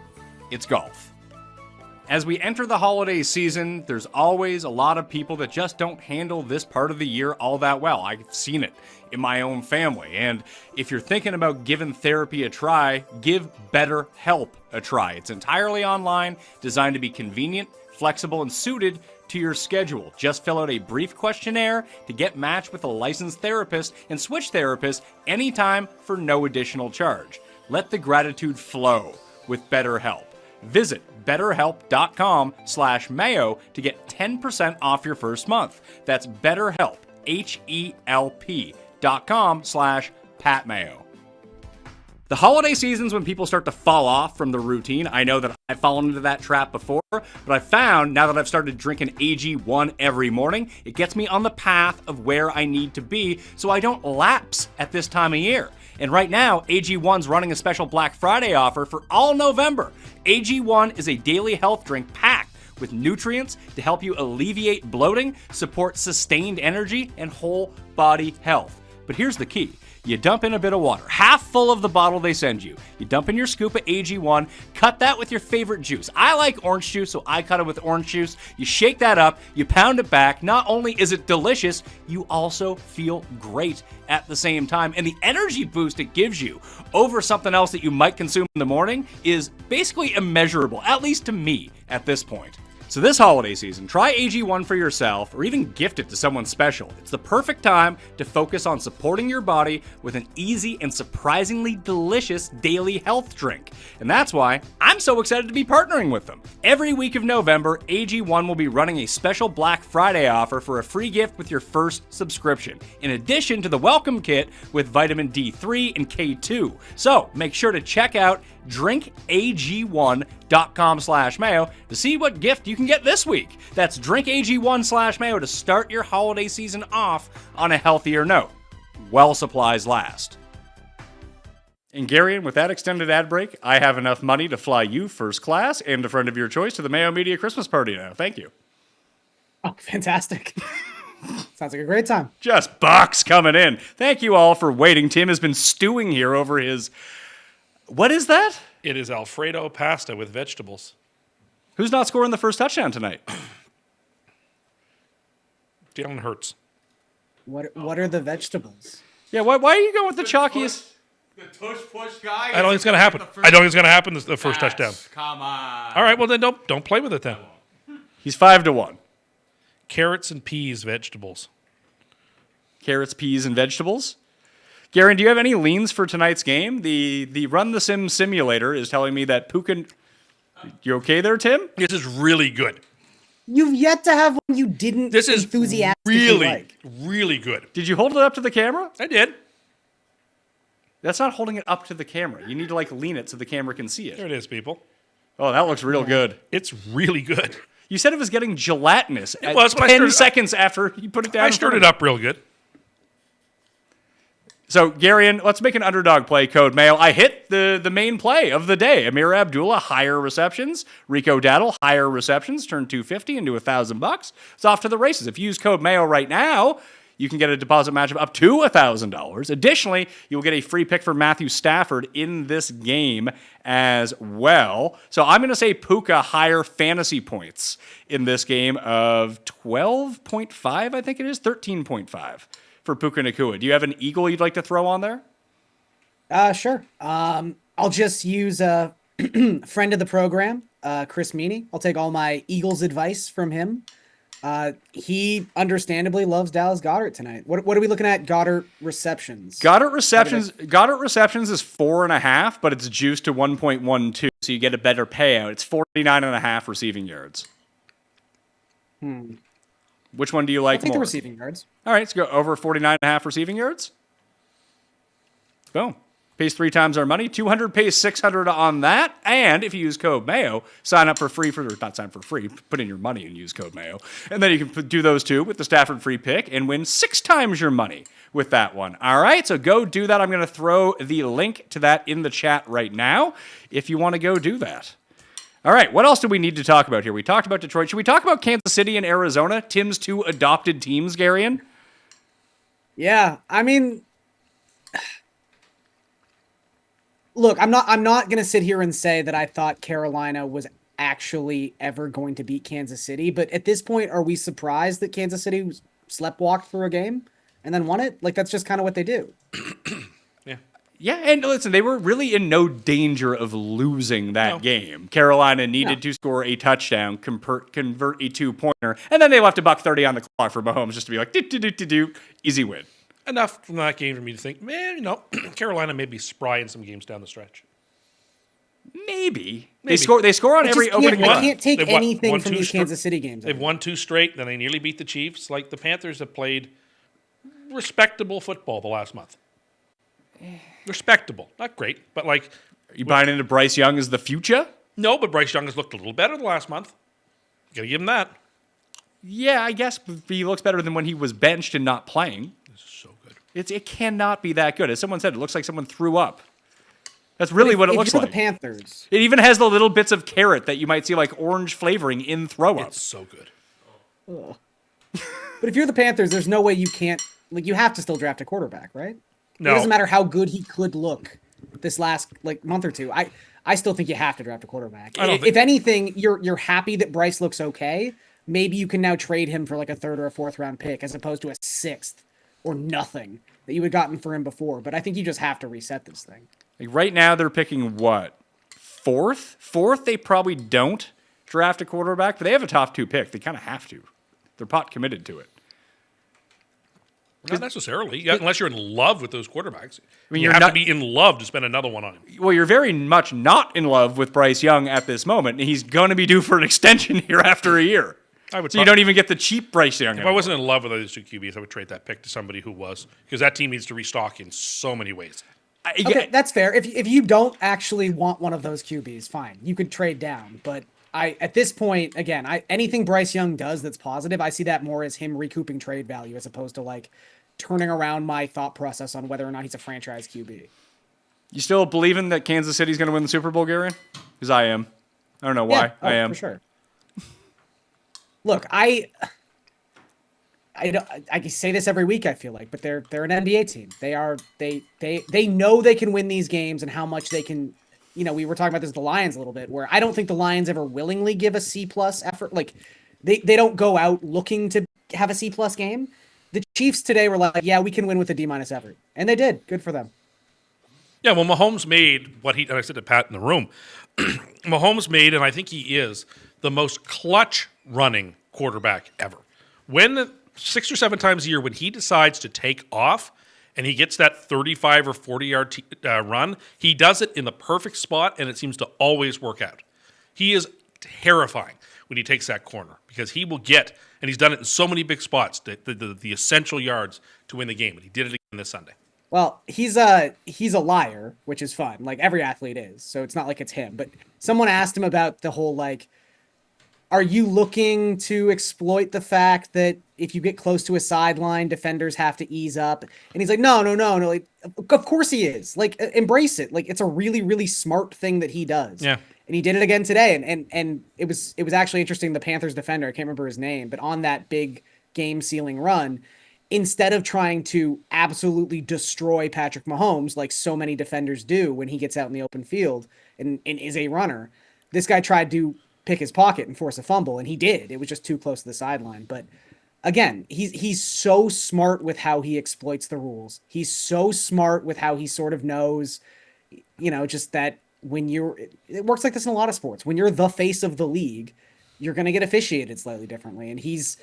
It's golf. As we enter the holiday season, there's always a lot of people that just don't handle this part of the year all that well. I've seen it in my own family. And if you're thinking about giving therapy a try, give BetterHelp a try. It's entirely online, designed to be convenient, flexible, and suited to your schedule. Just fill out a brief questionnaire to get matched with a licensed therapist and switch therapists anytime for no additional charge. Let the gratitude flow with BetterHelp. Visit betterhelp.com/Mayo to get 10% off your first month. That's BetterHelp, HELP.com/PatMayo. The holiday season's when people start to fall off from the routine. I know that I've fallen into that trap before, but I found now that I've started drinking AG1 every morning, it gets me on the path of where I need to be so I don't lapse at this time of year. And right now, AG1's running a special Black Friday offer for all November. AG1 is a daily health drink packed with nutrients to help you alleviate bloating, support sustained energy, and whole body health. But here's the key. You dump in a bit of water, half full of the bottle they send you. You dump in your scoop of AG1, cut that with your favorite juice. I like orange juice, so I cut it with orange juice. You shake that up, you pound it back. Not only is it delicious, you also feel great at the same time. And the energy boost it gives you over something else that you might consume in the morning is basically immeasurable, at least to me at this point. So this holiday season, try AG1 for yourself or even gift it to someone special. It's the perfect time to focus on supporting your body with an easy and surprisingly delicious daily health drink. And that's why I'm so excited to be partnering with them. Every week of November, AG1 will be running a special Black Friday offer for a free gift with your first subscription, in addition to the welcome kit with vitamin D3 and K2. So make sure to check out drinkag1.com/mayo to see what gift you can get this week. That's drinkag1/mayo to start your holiday season off on a healthier note. While supplies last. And Garion, with that extended ad break, I have enough money to fly you first class and a friend of your choice to the Mayo Media Christmas party now. Thank you. Oh, fantastic. Sounds like a great time. Just bucks coming in. Thank you all for waiting. Tim has been stewing here over his... What is that? It is Alfredo pasta with vegetables. Who's not scoring the first touchdown tonight? Jalen Hurts. What are the vegetables? Yeah, why are you going with the chalkiest... The tush-push guy? I don't think it's going to happen. I don't think it's going to happen the first touchdown. Come on. All right, well then don't play with it then. He's 5-1. Carrots and peas, vegetables. Carrots, peas, and vegetables. Garen, do you have any leans for tonight's game? The Run the Sim simulator is telling me that Puka... You okay there, Tim? This is really good. You've yet to have one you didn't This is enthusiastically like. really good. Did you hold it up to the camera? I did. That's not holding it up to the camera. You need to lean it so the camera can see There it. it is, people. Oh, that looks real good. It's really good. You said it was getting gelatinous at was, but I 10 stirred- seconds after you put it down. I stirred it up real good. So, Garion, let's make an underdog play code Mayo. I hit the main play of the day. Amir Abdullah, higher receptions. Rico Daddle, higher receptions. Turned $250 into $1,000. It's off to the races. If you use code Mayo right now, you can get a deposit matchup up to $1,000. Additionally, you'll get a free pick for Matthew Stafford in this game as well. So I'm going to say Puka higher fantasy points in this game of 12.5, I think it is, 13.5 for Puka Nacua. Do you have an eagle you'd like to throw on there? Sure. I'll just use a friend of the program, Chris Meany. I'll take all my Eagles advice from him. He understandably loves Dallas Goedert tonight. What are we looking at? Goddard receptions. Goddard receptions is 4.5, but it's juiced to 1.12, so you get a better payout. It's 49.5 receiving yards. Which one do you like I'll take more? the receiving yards. All right, let's go over 49.5 receiving yards. Boom. Pays 3 times our money. 200 pays 600 on that. And if you use code Mayo, sign up for free or not sign for free, put in your money and use code Mayo. And then you can do those two with the Stafford free pick and win 6 times your money with that one. All right, so go do that. I'm going to throw the link to that in the chat right now if you want to go do that. All right, what else do we need to talk about here? We talked about Detroit. Should we talk about Kansas City and Arizona, Tim's 2 adopted teams, Garion? Yeah, I mean, look, I'm not going to sit here and say that I thought Carolina was actually ever going to beat Kansas City, but at this point, are we surprised that Kansas City sleptwalked through a game and then won it? Like, that's just kind of what they do. Yeah, and listen, they were really in no danger of losing that game. Carolina needed to score a touchdown, convert a 2-pointer, and then they left $1.30 on the clock for Mahomes just to be like, do, easy win. Enough from that game for me to think, man, Carolina may be spry in some games down the stretch. Maybe. They score on every opening I run. can't take They've anything won from 2 these Kansas City games. They've won 2 straight, then they nearly beat the Chiefs. Like, the Panthers have played respectable football the last month. Respectable. Not great, but like... You buying into Bryce Young as the future? No, but Bryce Young has looked a little better the last month. Got to give him that. Yeah, I guess he looks better than when he was benched and not playing. This is so good. It cannot be that good. As someone said, it looks like someone threw up. That's really what it looks if you're like. the Panthers. It even has the little bits of carrot that you might see like orange flavoring in throw up. It's so good. But if you're the Panthers, there's no way you can't, like, you have to still draft a quarterback, right? No. It doesn't matter how good he could look this last month or two. I still think you have to draft a quarterback. If anything, you're happy that Bryce looks okay. Maybe you can now trade him for like a 3rd or a 4th round pick as opposed to a 6th or nothing that you had gotten for him before. But I think you just have to reset this thing. Like right now, they're picking what? 4th? 4th, they probably don't draft a quarterback, but they have a top 2 pick. They kind of have to. They're pot committed to it. Not necessarily, unless you're in love with those quarterbacks. I mean, you you're have not- to be in love to spend another one on him. Well, you're very much not in love with Bryce Young at this moment, and he's going to be due for an extension here after a year. I would So you don't even get the cheap Bryce Young If I anymore. wasn't in love with those 2 QBs, I would trade that pick to somebody who was, because that team needs to restock in so many ways. Okay, that's fair. If you don't actually want one of those QBs, fine, you could trade down. But at this point, again, anything Bryce Young does that's positive, I see that more as him recouping trade value as opposed to like turning around my thought process on whether or not he's a franchise QB. You still believing that Kansas City's going to win the Super Bowl, Garion? Because I am. I don't know why. Yeah, I am. for sure. Look, I can say this every week, I feel like, but they're an NBA team. They know they can win these games and how much they can. You know, we were talking about this with the Lions a little bit, where I don't think the Lions ever willingly give a C+ effort. Like they don't go out looking to have a C+ game. The Chiefs today were like, yeah, we can win with a D- effort, and they did. Good for them. Yeah, well, Mahomes made and I said to Pat in the room, Mahomes made, and I think he is, the most clutch running quarterback ever. When 6 or 7 times a year, when he decides to take off and he gets that 35 or 40-yard run, he does it in the perfect spot, and it seems to always work out. He is terrifying when he takes that corner because he will get, and he's done it in so many big spots, the essential yards to win the game, and he did it again this Sunday. Well, he's a liar, which is fun. Like every athlete is, so it's not like it's him. But someone asked him about the whole like, are you looking to exploit the fact that if you get close to a sideline, defenders have to ease up? And he's like, no. Like, of course he is. Like, embrace it. Like, it's a really, really smart thing that he does. Yeah. And he did it again today. And it was actually interesting. The Panthers defender, I can't remember his name, but on that big game sealing run, instead of trying to absolutely destroy Patrick Mahomes like so many defenders do when he gets out in the open field and is a runner, this guy tried to pick his pocket and force a fumble, and he did. It was just too close to the sideline. But again, he's so smart with how he exploits the rules. He's so smart with how he sort of knows, you know, just that when it works like this in a lot of sports. When you're the face of the league, you're going to get officiated slightly differently. And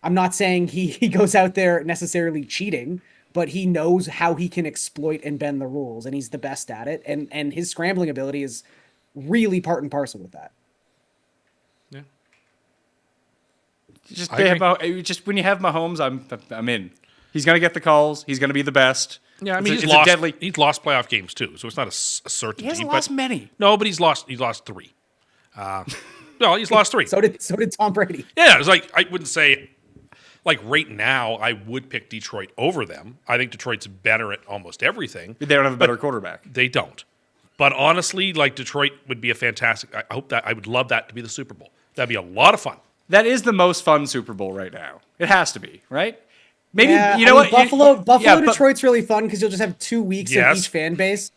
I'm not saying he goes out there necessarily cheating, but he knows how he can exploit and bend the rules, and he's the best at it. And his scrambling ability is really part and parcel with that. Yeah. Just when you have Mahomes, I'm in. He's going to get the calls. He's going to be the best. Yeah, I mean, it's he's lost playoff games too, so it's not a certainty. He hasn't lost many. No, but he's lost 3. No, he's lost 3. So did Tom Brady. Yeah, it was like, I wouldn't say, like right now, I would pick Detroit over them. I think Detroit's better at almost everything. They don't have a better quarterback. They don't. But honestly, like Detroit would be a fantastic. I would love that to be the Super Bowl. That'd be a lot of fun. That is the most fun Super Bowl right now. It has to be, right? Maybe yeah, you know what? Buffalo, Detroit's really fun because you'll just have 2 weeks of each fan base,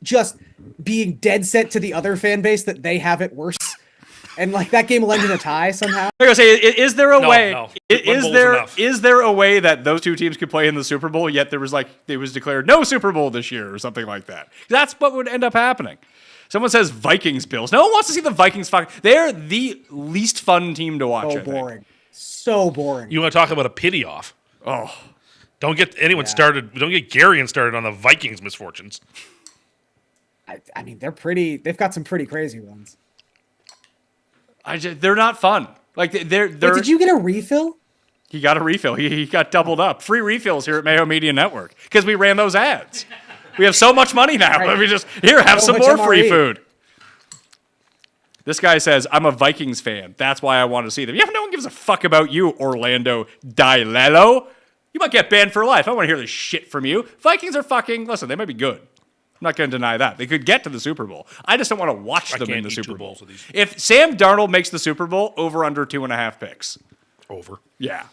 just being dead set to the other fan base that they have it worse, and like that game will end in a tie somehow. I was gonna say, is there a way? No. Is there a way that those two teams could play in the Super Bowl? Yet there was declared no Super Bowl this year or something like that. That's what would end up happening. Someone says Vikings Bills. No one wants to see the Vikings. They're the least fun team to watch. So boring. So boring. You want to talk about a pity off? Oh, don't get anyone started. Don't get Garion started on the Vikings' misfortunes. I mean, they've got some pretty crazy ones. they're not fun. Like they're. Wait, did you get a refill? He got a refill. He got doubled up. Free refills here at Mayo Media Network because we ran those ads. We have so much money now. Right. Let me just have So some much more MRE. free food. This guy says, I'm a Vikings fan. That's why I want to see them. Yeah, no one gives a fuck about you, Orlando Dilello. You might get banned for life. I don't want to hear this shit from you. Vikings are listen, they might be good. I'm not going to deny that. They could get to the Super Bowl. I just don't want to watch them in the Super Bowl. If Sam Darnold makes the Super Bowl, over under 2.5 picks. Over. Yeah.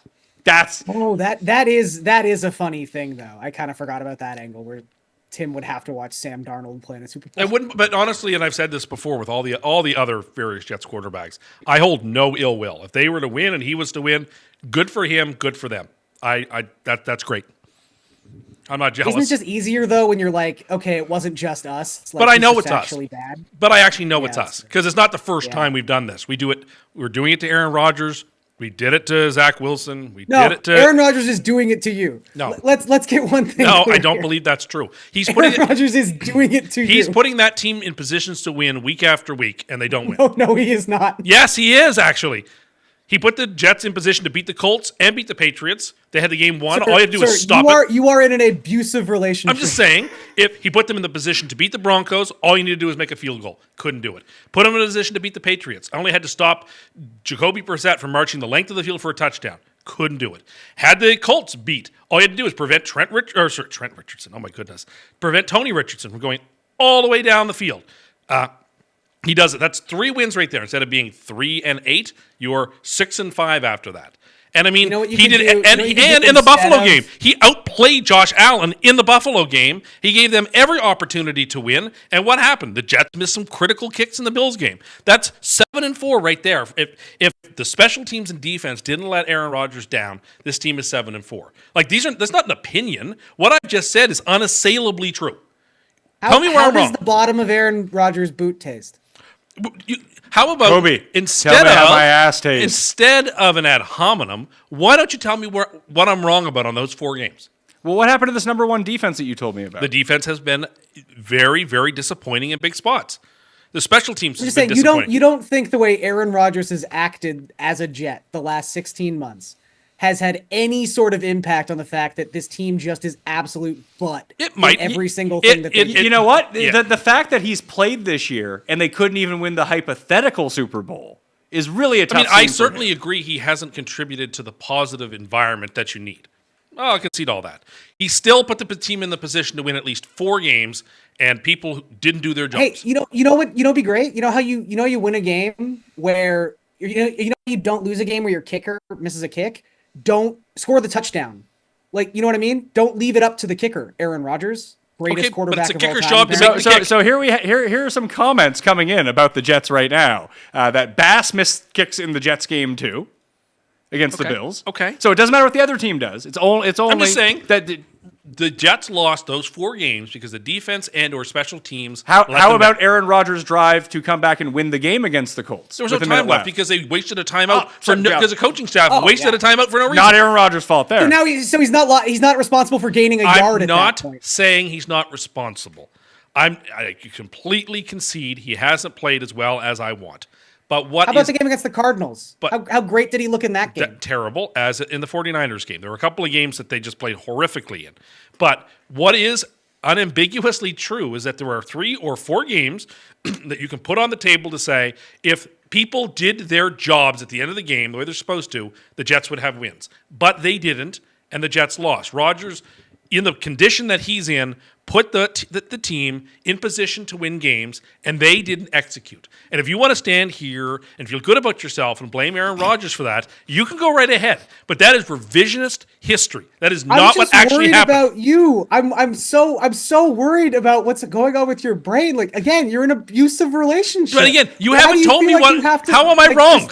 That's that is a funny thing though. I kind of forgot about that angle where Tim would have to watch Sam Darnold play in a Super Bowl. I wouldn't, but honestly, and I've said this before with all the other various Jets quarterbacks, I hold no ill will. If they were to win and he was to win, good for him, good for them. That's great. I'm not jealous. Isn't it just easier though when you're like, okay, it wasn't just us? Like, but I know it's it's us. actually bad. But I actually know it's Yeah, us because it's not the first time we've done this. We're doing it to Aaron Rodgers. We did it to Zach Wilson. We did it to Aaron Rodgers is doing it to you. No. Let's get one thing. No, clear I don't here. believe that's true. Aaron Rodgers is doing it to you. He's putting that team in positions to win week after week, and they don't win. No, he is not. Yes, he is actually. He put the Jets in position to beat the Colts and beat the Patriots. They had the game won. All you had to do Sir, was stop it. You are in an abusive relationship. I'm just saying, if he put them in the position to beat the Broncos, all you need to do is make a field goal. Couldn't do it. Put them in a position to beat the Patriots. I only had to stop Jacoby Brissett from marching the length of the field for a touchdown. Couldn't do it. Had the Colts beat, all you had to do is prevent Trent Richardson. Oh my goodness. Prevent Tony Richardson from going all the way down the field. He does it. That's 3 wins right there. Instead of being 3-8, you're 6-5 after that. And I mean, he did, and in the Buffalo game, he outplayed Josh Allen in the Buffalo game. He gave them every opportunity to win. And what happened? The Jets missed some critical kicks in the Bills game. That's 7-4 right there. If the special teams and defense didn't let Aaron Rodgers down, this team is 7-4. Like that's not an opinion. What I just said is unassailably true. Tell me where I'm wrong. How does the bottom of Aaron Rodgers' boot taste? How about Kobe, instead tell me how my ass tastes. Instead of an ad hominem, why don't you tell me what I'm wrong about on those 4 games? Well, what happened to this number 1 defense that you told me about? The defense has been very, very disappointing in big spots. The special teams has I'm been just saying, disappointing. you don't think the way Aaron Rodgers has acted as a Jet the last 16 months has had any sort of impact on the fact that this team just is absolute butt It might. in every single thing that they do. You know what? Yeah. The fact that he's played this year and they couldn't even win the hypothetical Super Bowl is really a tough I scene for certainly him. agree he hasn't contributed to the positive environment that you need. Oh, I concede all that. He still put the team in the position to win at least 4 games, and people didn't do their jobs. Hey, you know what? Be great. You know how you win a game where you don't lose a game where your kicker misses a kick. Don't score the touchdown. Like, you know what I mean? Don't leave it up to the kicker, Aaron Rodgers, greatest quarterback but it's a of all kicker's time. job to make the kick. So here are some comments coming in about the Jets right now. That Bass missed kicks in the Jets game too against the Bills. Okay. So it doesn't matter what the other team does. It's only I'm just saying that. The Jets lost those 4 games because the defense and or special teams. How let them about down. Aaron Rodgers' drive to come back and win the game against the Colts? There was no with a minute time left because they wasted a timeout sorry, because the coaching staff wasted a timeout for no reason. Not Aaron Rodgers' fault there. So now he's not responsible for gaining a yard I'm at not that point. saying he's not responsible. I completely concede he hasn't played as well as I want. But How about the game against the Cardinals? How great did he look in that game? Terrible as in the 49ers game. There were a couple of games that they just played horrifically in. But what is unambiguously true is that there are 3 or 4 games that you can put on the table to say if people did their jobs at the end of the game the way they're supposed to, the Jets would have wins. But they didn't, and the Jets lost. Rodgers, in the condition that he's in, put the team in position to win games, and they didn't execute. And if you want to stand here and feel good about yourself and blame Aaron Rodgers for that, you can go right ahead. But that is revisionist history. That is not what actually happened. I'm just worried about you. I'm so worried about what's going on with your brain. Like, again, you're in an abusive relationship. But again, you haven't told me what. How am I wrong?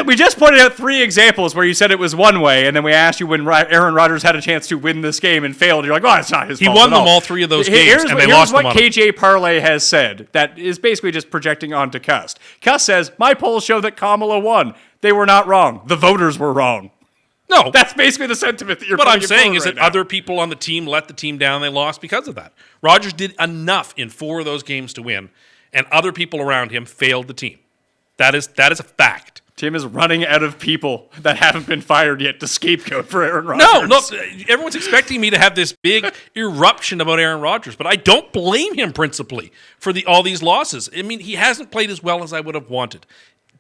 We just pointed out 3 examples where you said it was one way, and then we asked you when Aaron Rodgers had a chance to win this game and failed. You're like, oh, it's not his fault. He won them all 3 of those games, and they lost them all. Here's what KJ Parlay has said that is basically just projecting onto Cust. Cust says, my polls show that Kamala won. They were not wrong. The voters were wrong. No. That's basically the sentiment that you're What I'm putting saying is right that now. other people on the team let the team down. They lost because of that. Rodgers did enough in 4 of those games to win, and other people around him failed the team. That is a fact. Tim is running out of people that haven't been fired yet to scapegoat for Aaron Rodgers. No, look, everyone's expecting me to have this big eruption about Aaron Rodgers, but I don't blame him principally for all these losses. I mean, he hasn't played as well as I would have wanted.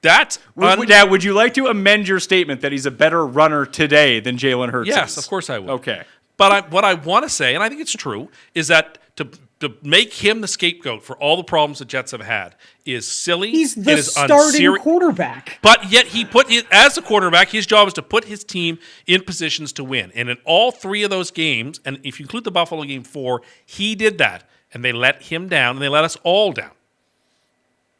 Now, would you like to amend your statement that he's a better runner today than Jalen Hurts Yes, is? of course I would. Okay. But what I want to say, and I think it's true, is that to make him the scapegoat for all the problems the Jets have had is silly. He's the it is starting quarterback. But yet as the quarterback, his job is to put his team in positions to win. And in all 3 of those games, and if you include the Buffalo game 4, he did that. And they let him down, and they let us all down.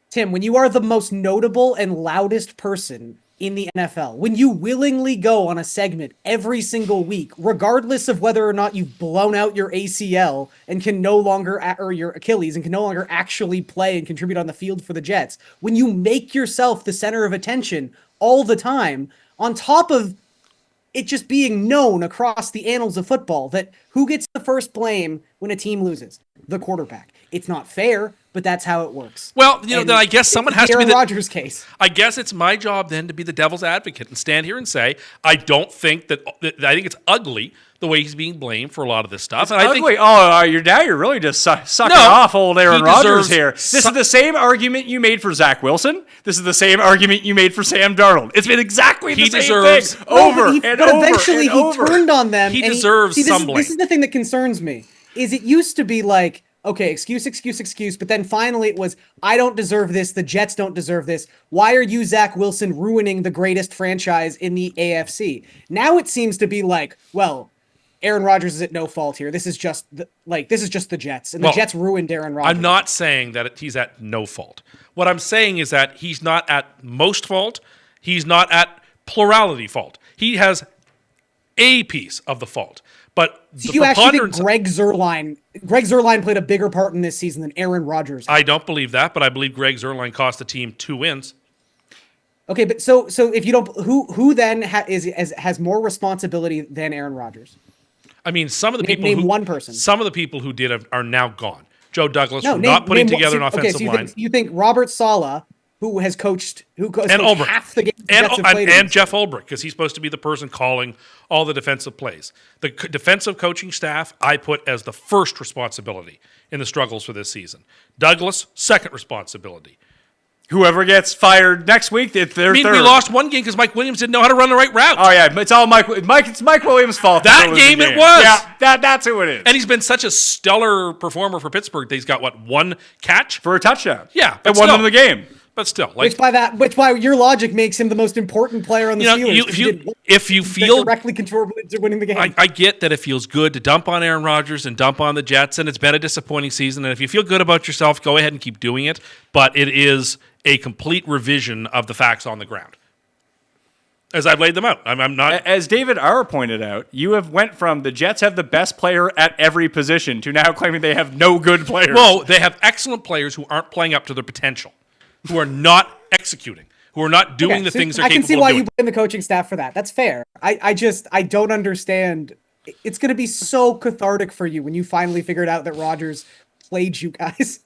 Tim, when you are the most notable and loudest person in the NFL, when you willingly go on a segment every single week, regardless of whether or not you've blown out your ACL and can no longer, or your Achilles and can no longer actually play and contribute on the field for the Jets, when you make yourself the center of attention all the time, on top of it just being known across the annals of football that who gets the first blame when a team loses? The quarterback. It's not fair, but that's how it works. Well, And then I guess someone it's has to be Aaron Rodgers' case. I guess it's my job then to be the devil's advocate and stand here and say I don't think that I think it's ugly the way he's being blamed for a lot of this stuff. It's ugly. You're really just sucking No, off old Aaron he Rodgers deserves here. This is the same argument you made for Zach Wilson. This is the same argument you made for Sam Darnold. It's been exactly the same deserves- thing over But and over eventually and he over. turned on them. He and deserves see, some blame. This is the thing that concerns me. Is it used to be like, okay, excuse, but then finally it was, I don't deserve this, the Jets don't deserve this. Why are you, Zach Wilson, ruining the greatest franchise in the AFC? Now it seems to be like, well, Aaron Rodgers is at no fault here. This is just the Jets, and the Jets ruined Aaron Rodgers. I'm not saying that he's at no fault. What I'm saying is that he's not at most fault. He's not at plurality fault. He has a piece of the fault. But Do you actually think Greg Zuerlein played a bigger part in this season than Aaron Rodgers? I don't believe that, but I believe Greg Zuerlein cost the team 2 wins. Okay, but so if you don't, who then has more responsibility than Aaron Rodgers? I mean, some of the people name one person. Some of the people who did are now gone. Joe Douglas for not putting together an offensive line. You think Robert Saleh, who has coached Ulbrich. half the games and Jeff Ulbrich, because he's supposed to be the person calling all the defensive plays. The defensive coaching staff I put as the first responsibility in the struggles for this season. Douglas, second responsibility. Whoever gets fired next week, they're third. We lost one game because Mike Williams didn't know how to run the right route. Oh yeah, it's all Mike. It's Mike Williams' fault. That game it was. Yeah, that's who it is. And he's been such a stellar performer for Pittsburgh that he's got one catch for a touchdown. Yeah, and won them the game. But still, which by your logic makes him the most important player on the Steelers. If you feel directly contributed to winning the game, I get that it feels good to dump on Aaron Rodgers and dump on the Jets, and it's been a disappointing season. And if you feel good about yourself, go ahead and keep doing it. But it is a complete revision of the facts on the ground, as I've laid them out. I'm not. As David R. pointed out, you have went from the Jets have the best player at every position to now claiming they have no good players. Well, they have excellent players who aren't playing up to their potential, who are not executing, who are not doing the things they're capable of doing. I can see why you blame the coaching staff for that. That's fair. I don't understand. It's going to be so cathartic for you when you finally figured out that Rodgers played you guys.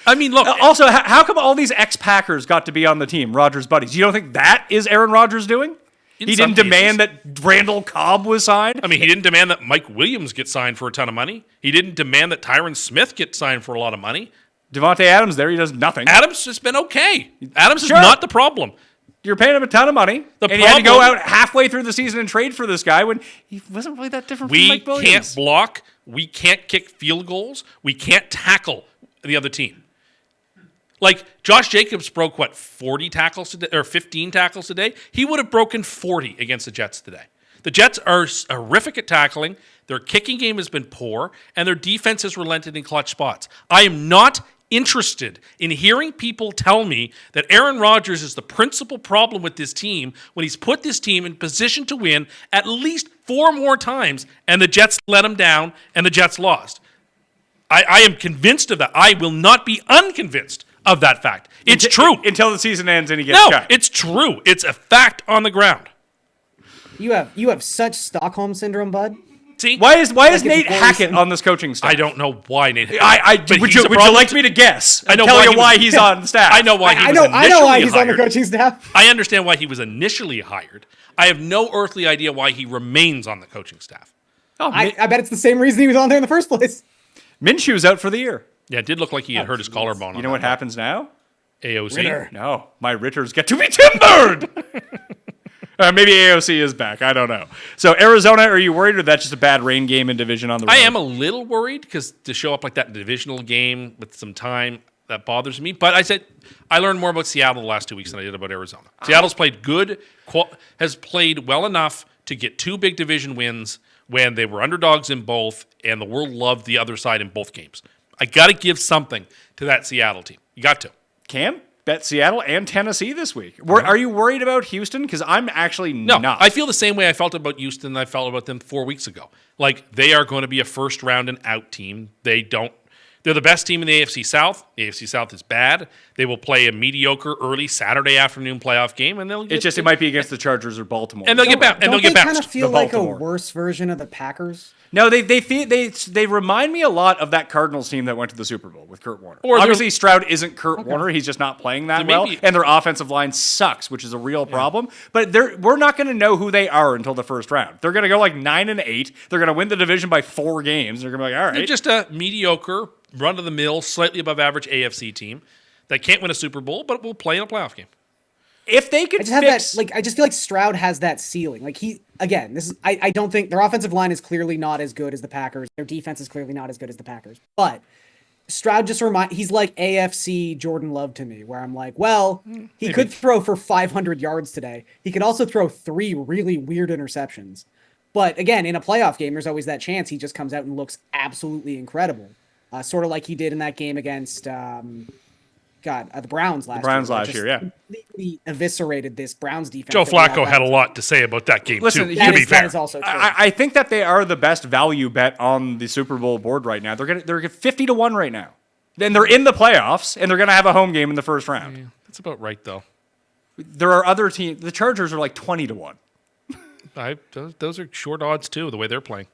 I mean, look. Also, how come all these ex-Packers got to be on the team, Rodgers' buddies? You don't think that is Aaron Rodgers doing? He didn't demand that Randall Cobb was signed? I mean, he didn't demand that Mike Williams get signed for a ton of money. He didn't demand that Tyron Smith get signed for a lot of money. Devontae Adams there, he does nothing. Adams has been okay. Adams is not the problem. You're paying him a ton of money, and you had to go out halfway through the season and trade for this guy when he wasn't really that different from Mike Williams. We can't block. We can't kick field goals. We can't tackle the other team. Like, Josh Jacobs broke, 40 tackles today, or 15 tackles today? He would have broken 40 against the Jets today. The Jets are horrific at tackling. Their kicking game has been poor, and their defense has relented in clutch spots. I am not interested in hearing people tell me that Aaron Rodgers is the principal problem with this team when he's put this team in position to win at least 4 more times, and the Jets let him down, and the Jets lost. I am convinced of that. I will not be unconvinced of that fact. It's true. Until the season ends and he gets cut. It's true. It's a fact on the ground. You have such Stockholm syndrome, bud. See, why is Nate Hackett on this coaching staff? I don't know why Nate. Would you like me to guess? I know why he's on the staff. I know why I know why he's on the coaching staff. I understand why he was initially hired. I have no earthly idea why he remains on the coaching staff. Oh, I bet it's the same reason he was on there in the first place. Minshew's out for the year. Yeah, it did look like he had hurt his collarbone. You know what happens now? AOC? Ritter. No, my Ritters get to be timbered! Maybe AOC is back. I don't know. So, Arizona, are you worried, or that's just a bad rain game in division on the road? I am a little worried because to show up like that in a divisional game with some time, that bothers me. But I learned more about Seattle the last 2 weeks than I did about Arizona. Seattle's played has played well enough to get 2 big division wins when they were underdogs in both, and the world loved the other side in both games. I got to give something to that Seattle team. You got to. Cam, bet Seattle and Tennessee this week. Are you worried about Houston? Because I'm actually not. I feel the same way I felt about Houston than I felt about them 4 weeks ago. Like, they are going to be a first round and out team. They're They're the best team in the AFC South. The AFC South is bad. They will play a mediocre early Saturday afternoon playoff game, and they'll get It might be against the Chargers or Baltimore. and they'll get back. And they'll get Don't they kind bounced. of feel The like a Baltimore. worse version of the Packers? No, they remind me a lot of that Cardinals team that went to the Super Bowl with Kurt Warner. Or Obviously, Stroud isn't Kurt Warner; he's just not playing that There may well, be- and their offensive line sucks, which is a real problem. But we're not going to know who they are until the first round. They're going to go like 9-8. They're going to win the division by 4 games. They're going to be like, all They're right, just a mediocre, run-of-the-mill, slightly above average AFC team that can't win a Super Bowl, but will play in a playoff game. if they could I just have fix, that, like, I just feel like Stroud has that ceiling. Like, I don't think their offensive line is clearly not as good as the Packers. Their defense is clearly not as good as the Packers. But Stroud just he's like AFC Jordan Love to me, where I'm like, well, he could throw for 500 yards today. He could also throw 3 really weird interceptions. But again, in a playoff game, there's always that chance he just comes out and looks absolutely incredible. Sort of like he did in that game against the Browns last year. yeah. Completely eviscerated this Browns defense. Joe that we all Flacco had a thought- lot to say about that game, Listen, too, that to be that fair. is also true. I think that they are the best value bet on the Super Bowl board right now. They're 50-1 right now. Then they're in the playoffs, and they're going to have a home game in the first round. That's about right, though. There are other teams. The Chargers are like 20-1. Those are short odds, too, the way they're playing.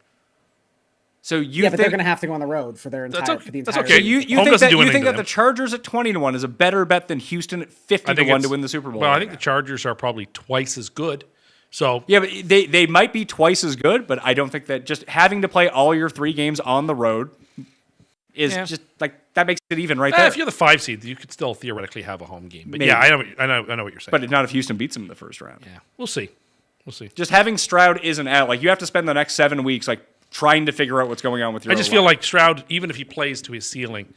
So but they're going to have to go on the road for their entire. okay. For the That's entire okay. season. you Home think doesn't that do you anything think to that them. the Chargers at 20-1 is a better bet than Houston at 50-1 to it's- win the Super Bowl? Well, I right think the now? Chargers are probably twice as good. So Yeah, but they might be twice as good, but I don't think that just having to play all your 3 games on the road is just like that makes it even right there. if you're the 5 seed, you could still theoretically have a home game. But Maybe. yeah, I know what you're saying. But not if Houston beats them in the first round. yeah, we'll see. Just having Stroud isn't out. Like you have to spend the next 7 weeks like trying to figure out what's going on with your. I just feel like Stroud, even if he plays to his ceiling,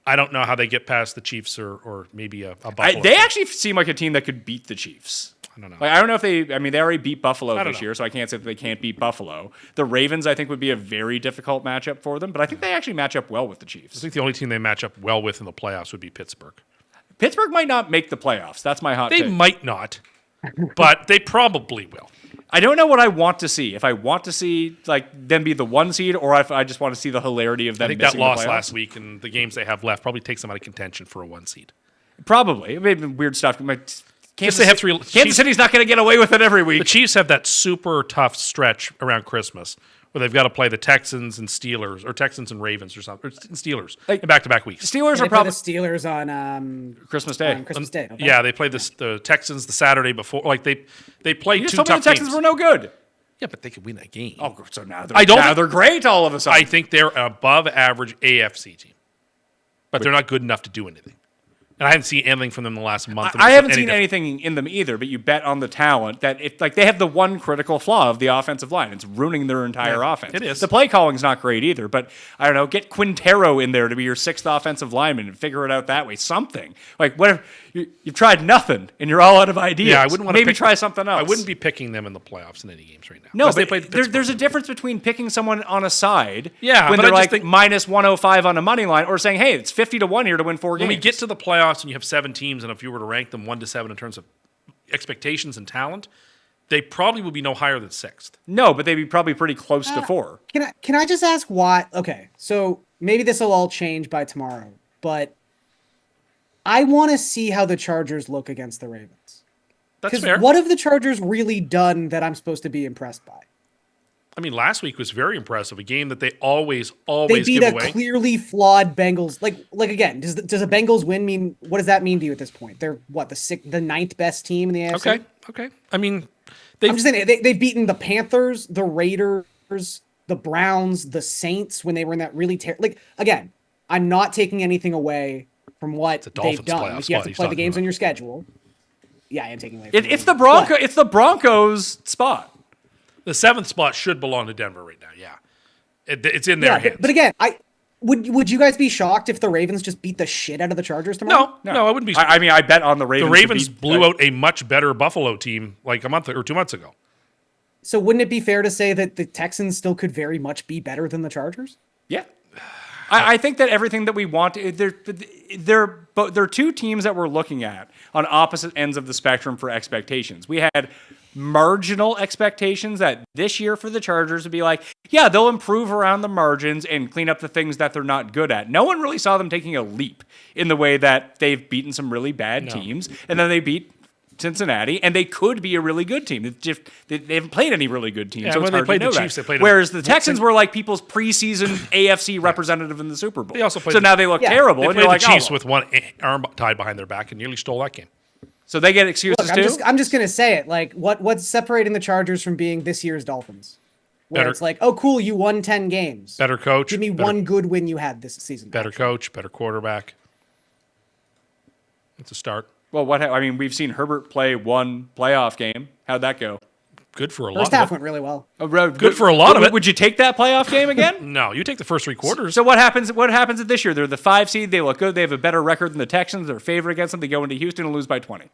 I don't know how they get past the Chiefs or maybe a Buffalo. they actually seem like a team that could beat the Chiefs. I don't know. Like, I don't know if they. I mean, they already beat Buffalo don't this know. year, so I can't say that they can't beat Buffalo. The Ravens, I think, would be a very difficult matchup for them, but I think they actually match up well with the I Chiefs. think the only team they match up well with in the playoffs would be Pittsburgh. Pittsburgh might not make the playoffs. That's my hot They take. might not, but they probably will. I don't know what I want to see. If I want to see like them be the 1 seed, or if I just want to see the hilarity of them. I think that missing the loss playoffs. last week and the games they have left probably takes them out of contention for a 1 seed. Probably. I mean, weird stuff. Kansas, they have 3 Kansas City's not going to get away with it every The week. Chiefs have that super tough stretch around Christmas where they've got to play the Texans and Steelers or Texans and Ravens or something, or Steelers Like- in back-to-back weeks. Steelers They are play probably the Steelers on Christmas Day. Christmas Day. Okay? Yeah, they play the Texans the Saturday before. Like they play You just two told me tough the Texans games. were no good. Yeah, but they could win that game. Oh, so now they're great all of a I sudden. think they're an above-average AFC team, but they're not good enough to do anything. And I haven't seen anything from them in the last month. I haven't seen different. anything in them either, but you bet on the talent that if like they have the one critical flaw of the offensive line. It's ruining their entire Yeah, offense. it is. The play calling's not great either, but I don't know, get Quintero in there to be your 6th offensive lineman and figure it out that way. Something. Like what you've tried nothing and you're all out of ideas. Yeah, I wouldn't want to maybe try something else. I wouldn't be picking them in the playoffs in any games right now. No, Unless but they played Pittsburgh. there's a difference between picking someone on a side Yeah, when but they're I just like think- minus 105 on a money line or saying, hey, it's 50-1 here to win 4 games. When we get to the playoffs and you have 7 teams, and if you were to rank them 1 to 7 in terms of expectations and talent, they probably would be no higher than 6th. No, but they'd be probably pretty close to 4. Can I just ask why? Okay, so maybe this will all change by tomorrow, but I want to see how the Chargers look against the Ravens. That's Because fair. what have the Chargers really done that I'm supposed to be impressed by? I mean, last week was very impressive. A game that they always They beat give a away. clearly flawed Bengals. Like again, does a Bengals win mean what does that mean to you at this point? They're what the 9th best team in the AFC. Okay. I mean, I'm just saying they've beaten the Panthers, the Raiders, the Browns, the Saints when they were in that really like again. I'm not taking anything away from what a they've Dolphins done. playoff Like, you have spot to he's play the talking games about. on your schedule. Yeah, I am taking away. From It's the Bronco. It's the Broncos spot. the 7th spot should belong to Denver right now. Yeah, it's in their Yeah, hands. but again, would you guys be shocked if the Ravens just beat the shit out of the Chargers tomorrow? no, I wouldn't be. I mean, I bet on the the Ravens. Ravens to beat, blew out a much better Buffalo team like a month or 2 months ago. So wouldn't it be fair to say that the Texans still could very much be better than the Chargers? Yeah. I think that everything that we want, they're two teams that we're looking at on opposite ends of the spectrum for expectations. We had marginal expectations that this year for the Chargers would be like, yeah, they'll improve around the margins and clean up the things that they're not good at. No one really saw them taking a leap in the way that they've beaten some really bad teams, and then they beat Cincinnati, and they could be a really good team. They haven't played any really good teams, so it's hard to know that. Whereas the Texans were like people's preseason AFC representative in the Super Bowl. They also played so now they look terrible. They and played you're like, the Chiefs oh, with one arm tied behind their back and nearly stole that game. So they get excuses too? I'm just gonna say it. Like, what's separating the Chargers from being this year's Dolphins? Where it's like, oh, cool, you won 10 games. Better coach. Give me one good win you had this season. Better coach, better quarterback. It's a start. Well, we've seen Herbert play one playoff game. How'd that go? Good for a lot First of half it. went really well. Good for a lot of it. Would you take that playoff game again? No, you take the first 3 quarters. So what happens at this year? They're the 5 seed. They look good. They have a better record than the Texans. They're favored against them. They go into Houston and lose by 20.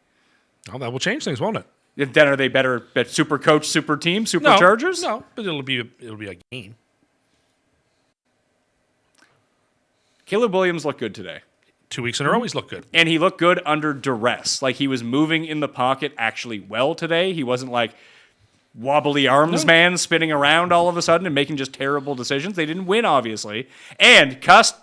Oh, that will change things, won't it? Then are they better at super coach, super team, super Chargers? No, but it'll be a game. Caleb Williams looked good today. 2 weeks in a row, he's looked good. And he looked good under duress. Like he was moving in the pocket actually well today. He wasn't like wobbly arms man spinning around all of a sudden and making just terrible decisions. They didn't win, obviously. And Cust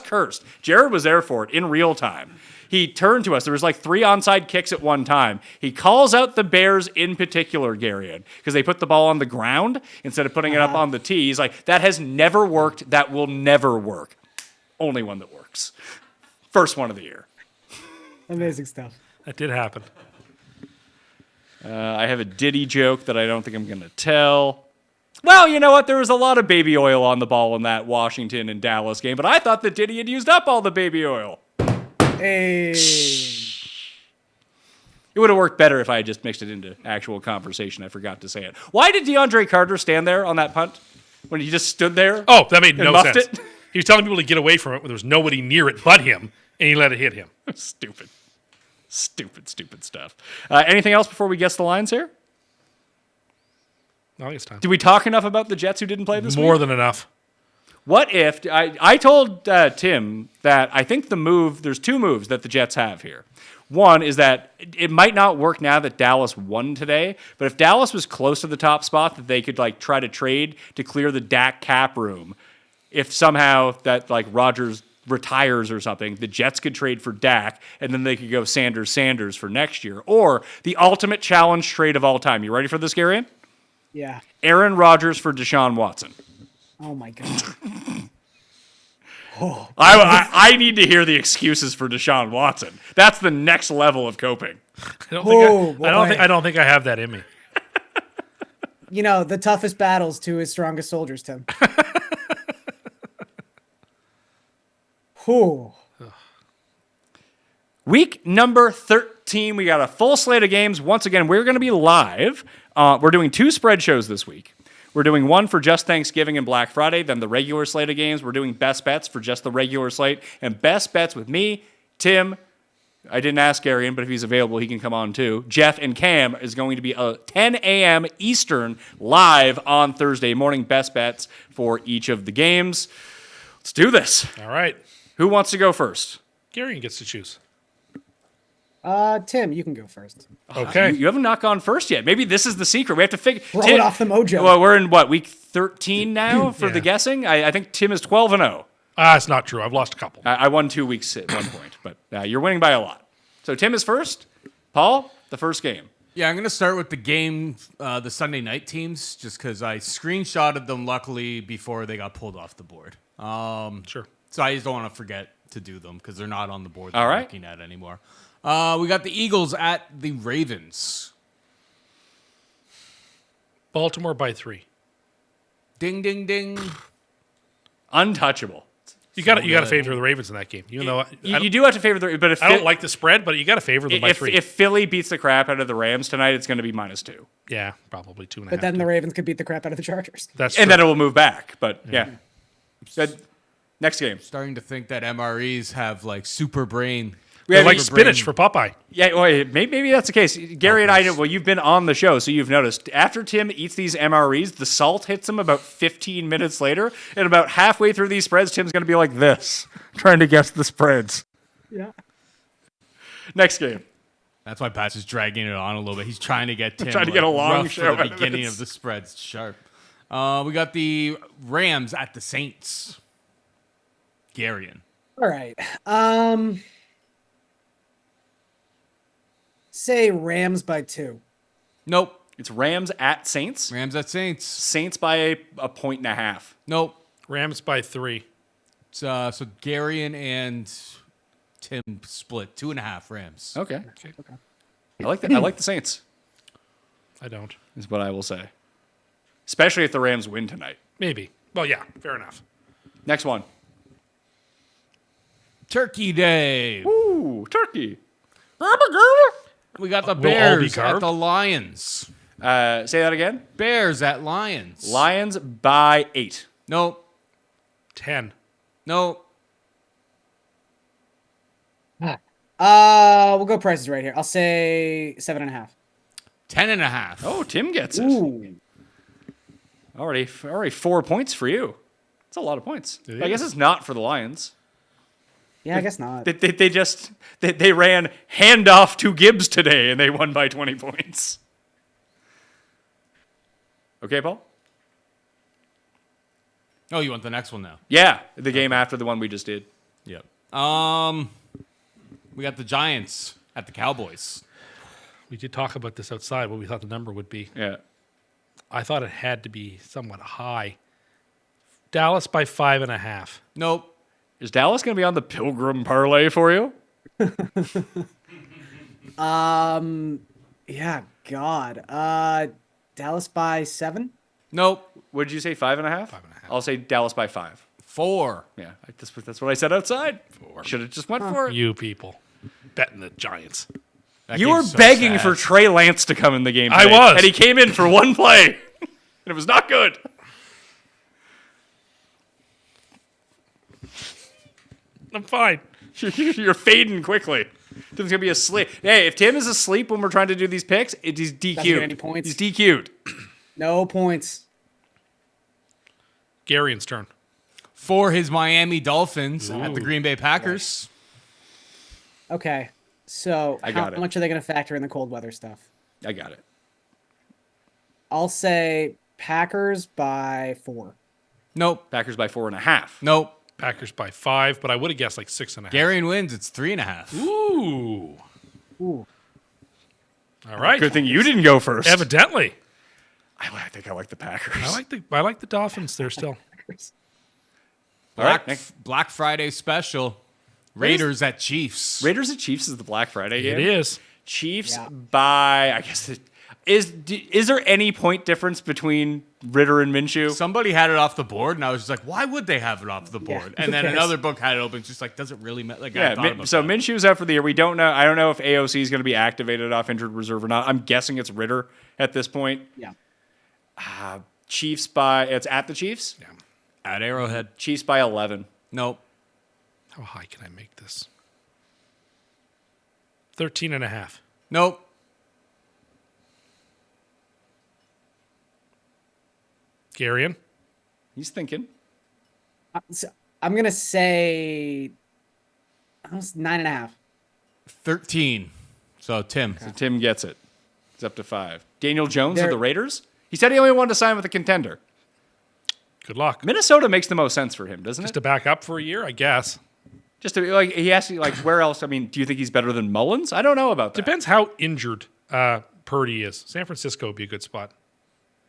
cursed. Jared was there for it in real time. He turned to us. There was like 3 onside kicks at one time. He calls out the Bears in particular, Garion, because they put the ball on the ground instead of putting it up on the tee. He's like, that has never worked. That will never work. Only one that works. First one of the year. Amazing stuff. That did happen. I have a Diddy joke that I don't think I'm going to tell. Well, you know what? There was a lot of baby oil on the ball in that Washington and Dallas game, but I thought that Diddy had used up all the baby oil. Hey. It would have worked better if I had just mixed it into actual conversation. I forgot to say it. Why did DeAndre Carter stand there on that punt when he just stood there? Oh, that made no sense. It? He was telling people to get away from it when there was nobody near it but him, and he let it hit him. Stupid stuff. Anything else before we guess the lines here? I think it's time. Did we talk enough about the Jets who didn't play this week? More than enough. What if I told Tim that I think there's 2 moves that the Jets have here. One is that it might not work now that Dallas won today, but if Dallas was close to the top spot, that they could like try to trade to clear the Dak cap room. If somehow that like Rodgers retires or something, the Jets could trade for Dak, and then they could go Sanders for next year. Or the ultimate challenge trade of all time. You ready for this, Garion? Yeah. Aaron Rodgers for Deshaun Watson. Oh my God. I need to hear the excuses for Deshaun Watson. That's the next level of coping. I don't think I have that in me. You know, the toughest battles to his strongest soldiers, Tim. Whew. Week number 13, we got a full slate of games. Once again, we're going to be live. We're doing 2 spread shows this week. We're doing one for just Thanksgiving and Black Friday, then the regular slate of games. We're doing best bets for just the regular slate, and best bets with me, Tim. I didn't ask Garion, but if he's available, he can come on too. Jeff and Cam is going to be 10 a.m. Eastern live on Thursday morning. Best bets for each of the games. Let's do this. All right. Who wants to go first? Garion gets to choose. Tim, you can go first. Okay. You haven't not gone first yet. Maybe this is the secret. We have to figure. Throw it off the mojo. Well, we're in week 13 now for the guessing? I think Tim is 12-0. It's not true. I've lost a couple. I won 2 weeks at one point, but you're winning by a lot. So Tim is first. Paul, the first game. Yeah, I'm going to start with the game, the Sunday night teams, just because I screenshotted them, luckily, before they got pulled off the board. Sure. So I just don't want to forget to do them because they're not on the board that All I'm right. looking at anymore. We got the Eagles at the Ravens. Baltimore by 3. Ding, ding, ding. Untouchable. You got to favor the Ravens in that game, even though You do have to favor the, but if I don't like the spread, but you got to favor them by 3. If Philly beats the crap out of the Rams tonight, it's going to be -2. Yeah, probably 2.5. But then the Ravens could beat the crap out of the Chargers. That's true. And then it will move back. But yeah. Good. Next game. Starting to think that MREs have like super brain. They're like super spinach brain. for Popeye. Yeah, well, maybe that's the case. Gary and I know. Well, you've been on the show, so you've noticed. After Tim eats these MREs, the salt hits him about 15 minutes later, and about halfway through these spreads, Tim's going to be like this, trying to guess the spreads. Yeah. Next game. That's why Pat's is dragging it on a little bit. He's trying to get Tim. Trying to get a long rough show for out the of beginning this. of the spreads sharp. We got the Rams at the Saints. Garion. All right. Say Rams by 2. Nope. It's Rams at Saints. Rams at Saints. Saints by a point and a half. Nope. Rams by 3. So Garion and Tim split 2.5 Rams. Okay. I like that. I like the Saints. I don't. Is what I will say. Especially if the Rams win tonight. Maybe. Well, yeah, fair enough. Next one. Turkey Day. Ooh, turkey. We got the Will all be Bears at carved? the Lions. Say that again. Bears at Lions. Lions by 8. Nope. 10. Nope. We'll go prices right here. I'll say 7.5. 10.5. Oh, Tim gets it. Ooh. Already 4 points for you. That's a lot of points. It I guess is. it's not for the Lions. Yeah, I guess not. They ran handoff to Gibbs today and they won by 20 points. Okay, Paul? Oh, you want the next one now? Yeah, the game after the one we just did. Yep. We got the Giants at the Cowboys. We did talk about this outside, what we thought the number would be. Yeah. I thought it had to be somewhat high. Dallas by 5.5. Nope. Is Dallas going to be on the Pilgrim parlay for you? Yeah, God. Dallas by 7? Nope. Would you say 5.5? 5.5. I'll say Dallas by 5. 4. Yeah, that's what I said outside. Should have just went for it. You people betting the Giants. That You were game's so begging sad. for Trey Lance to come in the game I today, was. and he came in for one play, and it was not good. I'm fine. You're fading quickly. Tim's gonna be asleep. Hey, if Tim is asleep when we're trying to do these picks, he's DQ'd. Doesn't get any points. He's DQ'd. No points. Garion's turn. For his Miami Dolphins at the Green Bay Packers. Okay. So I how got it. much are they going to factor in the cold weather stuff? I got it. I'll say Packers by 4. Nope. Packers by 4.5. Nope. Packers by 5, but I would have guessed like 6.5. Garion wins. It's 3.5. Ooh. Ooh. All right. Good thing you didn't go first. Evidently. I think I like the Packers. I like the Dolphins there still. All right, next. Black Friday special. Raiders at Chiefs. Raiders at Chiefs is the Black Friday game. It is. Chiefs Yeah. by, I guess, is there any point difference between Ritter and Minshew? Somebody had it off the board, and I was just like, why would they have it off the board? who And then cares? another book had it open. It's just like, does it really matter? Like, I Yeah, thought about so that. Minshew's out for the year. We don't know. I don't know if AOC is going to be activated off injured reserve or not. I'm guessing it's Ritter at this point. Yeah. Chiefs by, it's at the Chiefs? Yeah. At Arrowhead. Chiefs by 11. Nope. How high can I make this? 13.5. Nope. Garion. He's thinking. So I'm going to say 9.5. 13. So, Tim. So Tim gets it. It's up to 5. Daniel Jones of There- the Raiders? He said he only wanted to sign with a contender. Good luck. Minnesota makes the most sense for him, doesn't Just it? to back up for a year, I guess. Just to like, he asked you, like, where else? I mean, do you think he's better than Mullins? I don't know about that. Depends how injured Purdy is. San Francisco would be a good spot.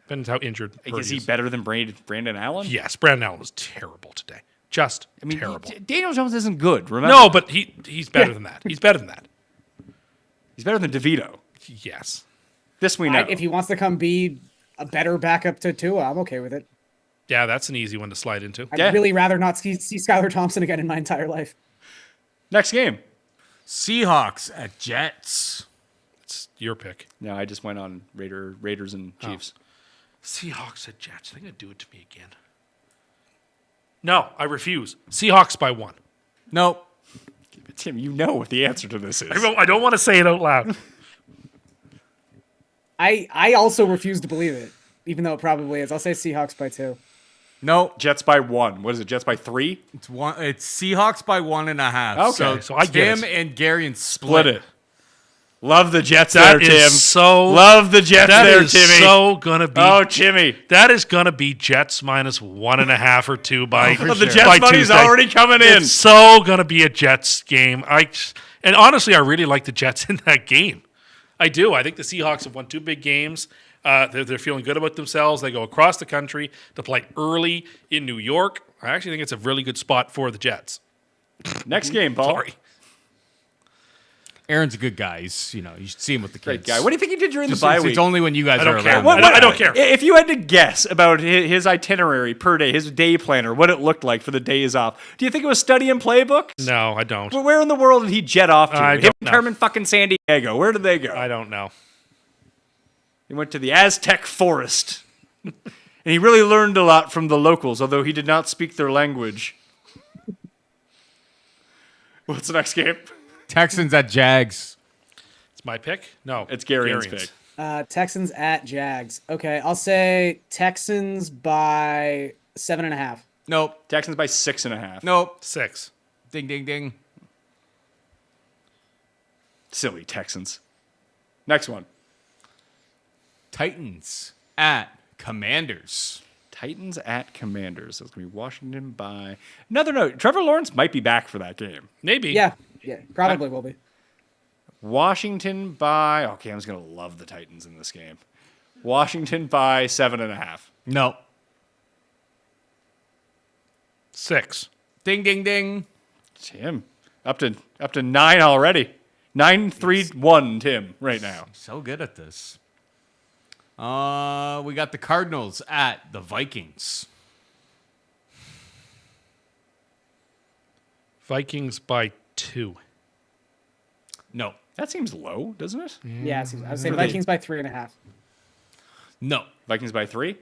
Depends how injured Purdy Is he better than Brandon Allen? Yes, Brandon Allen was terrible today. Just I mean, terrible. Daniel Jones isn't good, remember? No, but he's better than that. He's better than that. He's better than DeVito. Yes. This we know. If he wants to come be a better backup to Tua, I'm okay with it. Yeah, that's an easy one to slide into. I'd Yeah. really rather not see Skylar Thompson again in my entire life. Next game. Seahawks at Jets. It's your pick. No, I just went on Raiders and Chiefs. Seahawks at Jets. They're going to do it to me again. No, I refuse. Seahawks by 1. Nope. Tim, you know what the answer to this is. I don't want to say it out loud. I also refuse to believe it, even though it probably is. I'll say Seahawks by 2. Nope. Jets by 1. What is it? Jets by 3? It's one. It's Seahawks by 1.5. Okay, so I get Tim it. and Garion Split it. Love the Jets That there, is Tim. so. Love the Jets That there, is Timmy. so gonna be. Oh, Timmy. That is gonna be Jets minus 1.5 or 2 by. The sure. Jets by money's Tuesday. already coming in. It's so gonna be a Jets game. And honestly, I really like the Jets in that game. I do. I think the Seahawks have won 2 big games. They're feeling good about themselves. They go across the country to play early in New York. I actually think it's a really good spot for the Jets. Next game, Paul. Sorry. Aaron's a good guy. He's, you should see him with the kids. Great guy. What do you think he did during Just- the bye it's, week? it's only when you guys I don't are care. around. I don't care. If you had to guess about his itinerary per day, his day planner, what it looked like for the days off, do you think it was study and playbook? No, I don't. Where in the world did he jet off to? I Him don't and know. Carmen fucking San Diego. Where did they go? I don't know. He went to the Aztec forest. And he really learned a lot from the locals, although he did not speak their language. What's the next game? Texans at Jags. It's My pick? No. It's Garion's pick. Texans at Jags. Okay, I'll say Texans by 7.5. Nope. Texans by 6.5. Nope. 6. Ding, ding, ding. Silly Texans. Next one. Titans at Commanders. Titans at Commanders. That's going to be Washington by... Another note. Trevor Lawrence might be back for that game. Maybe. Yeah, probably will be. Washington by... Okay, I'm just going to love the Titans in this game. Washington by 7.5. Nope. 6. Ding, ding, ding. Tim. Up to 9 already. 9-3-1, Tim, right now. So good at this. We got the Cardinals at the Vikings. Vikings by 2. No. That seems low, doesn't it? Yeah, I would say Vikings by 3.5. No. Vikings by 3?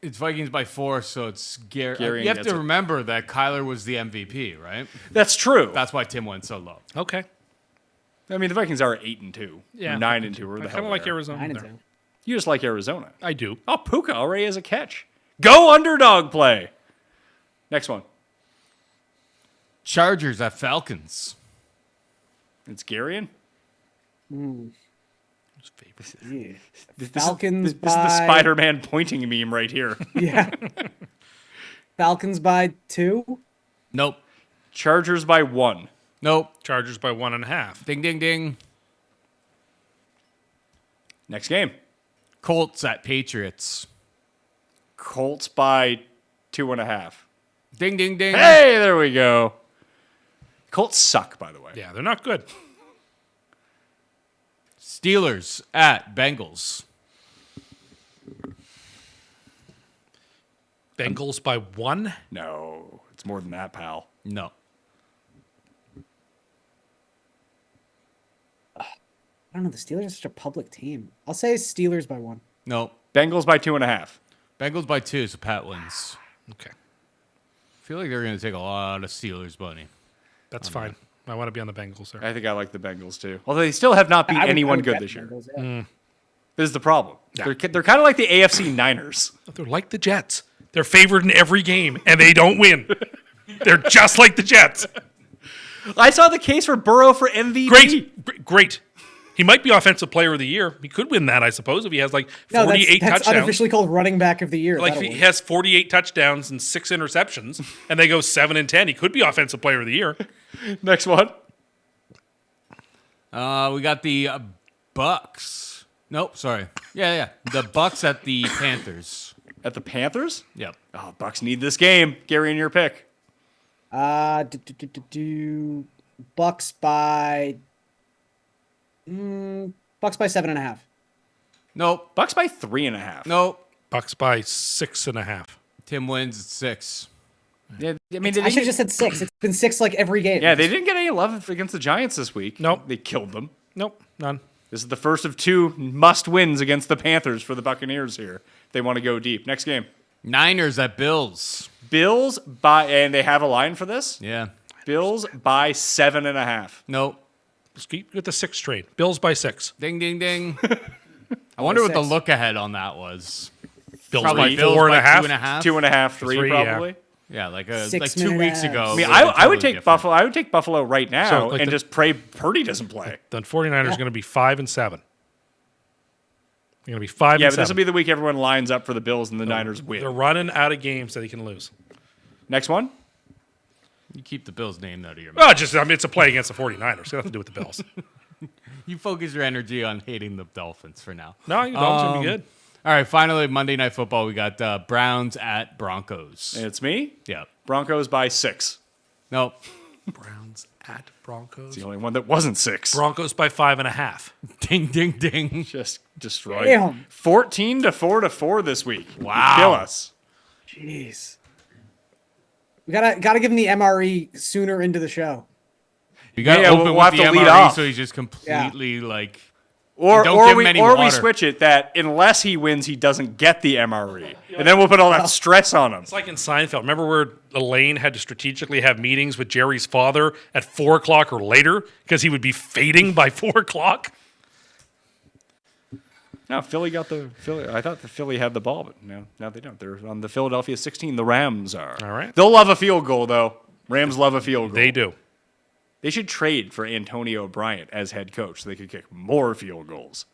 It's Vikings by 4, so it's Gary You have gets to it. remember that Kyler was the MVP, right? That's true. That's why Tim went so low. Okay. I mean, the Vikings are 8-2. Yeah. Or 9-2. Or I the kind hell of like they are. Arizona. 9 and there. 2. You just like Arizona. I do. Oh, Puka already has a catch. Go underdog play. Next one. Chargers at Falcons. It's Garion. Yeah. This Falcons is the by- Spider-Man pointing meme right here. Yeah. Falcons by 2. Nope. Chargers by 1. Nope. Chargers by 1.5. Ding, ding, ding. Next game. Colts at Patriots. Colts by 2.5. Ding, ding, ding. Hey, there we go. Colts suck, by the way. Yeah, they're not good. Steelers at Bengals. Bengals by 1. No, it's more than that, pal. No. I don't know. The Steelers are such a public team. I'll say Steelers by 1. Nope. Bengals by 2.5. Bengals by 2, so Pat wins. Okay. I feel like they're going to take a lot of Steelers money. That's fine. I want to be on the Bengals there. I think I like the Bengals too. Although they still have not beat I would- I anyone would good bet this year. Bengals, yeah. This is the problem. Yeah. They're kind of like the AFC Niners. They're like the Jets. They're favored in every game, and they don't win. They're just like the Jets. I saw the case for Burrow for MVP. Great. He might be Offensive Player of the Year. He could win that, I suppose, if he has like 48 No, that's touchdowns. unofficially called running back of the year. Like if That'll he work. has 48 touchdowns and 6 interceptions, and they go 7-10, he could be Offensive Player of the Year. Next one. We got the Bucks. Nope, sorry. Yeah. The Bucks at the Panthers. At the Panthers? Yep. Oh, Bucks need this game. Gary, in your pick. Bucks by 7.5. Nope. Bucks by 3.5. Nope. Bucks by 6.5. Tim wins at 6. Yeah, I mean, I should have just said 6. It's been 6 like every game. yeah, they didn't get any love against the Giants this week. Nope. They killed them. Nope, none. This is the first of 2 must wins against the Panthers for the Buccaneers here. They want to go deep. Next game. Niners at Bills. Bills by, and they have a line for this. Yeah. Bills by 7.5. Nope. Let's keep with the 6 trade. Bills by 6. Ding, ding, ding. I wonder what the 6. look ahead on that was. Bills Probably by Bills 4.5. by 2.5. 2.5, 3 3, yeah. probably. Yeah, like 6 2 minute weeks ads. ago. I it mean, would've been I would totally take different. Buffalo. I would take Buffalo right now So, like and the- just pray Purdy doesn't play. The 49ers are going to be 5-7. They're going to be 5 Yeah, and but 7. this will be the week everyone lines up for the Bills and the Niners win. They're running out of games that he can lose. Next one. You keep the Bills' name out of your mouth. Well, just it's a play against the 49ers. It's nothing to do with the Bills. You focus your energy on hating the Dolphins for now. No, the Dolphins going to be good. All right, finally, Monday Night Football. We got Browns at Broncos. It's me. Yeah. Broncos by 6. Nope. Browns at Broncos. The only one that wasn't 6. Broncos by 5.5. Ding, ding, ding. Just destroyed. Damn. 14 to 4 this week. Wow. Kill us. Jeez. We gotta give him the MRE sooner into the show. You got to Yeah, open we'll with have the to lead MRE off. so he's just completely like. Or don't give him we any or we water. switch it that unless he wins, he doesn't get the MRE, and then we'll put all that stress on him. It's like in Seinfeld. Remember where Elaine had to strategically have meetings with Jerry's father at 4 o'clock or later because he would be fading by 4 o'clock? No, Philly got the Philly. I thought the Philly had the ball, but now they don't. They're on the Philadelphia 16. The Rams are. All right. They'll love a field goal though. Rams love a field goal. They do. They should trade for Antonio Bryant as head coach so they could kick more field goals.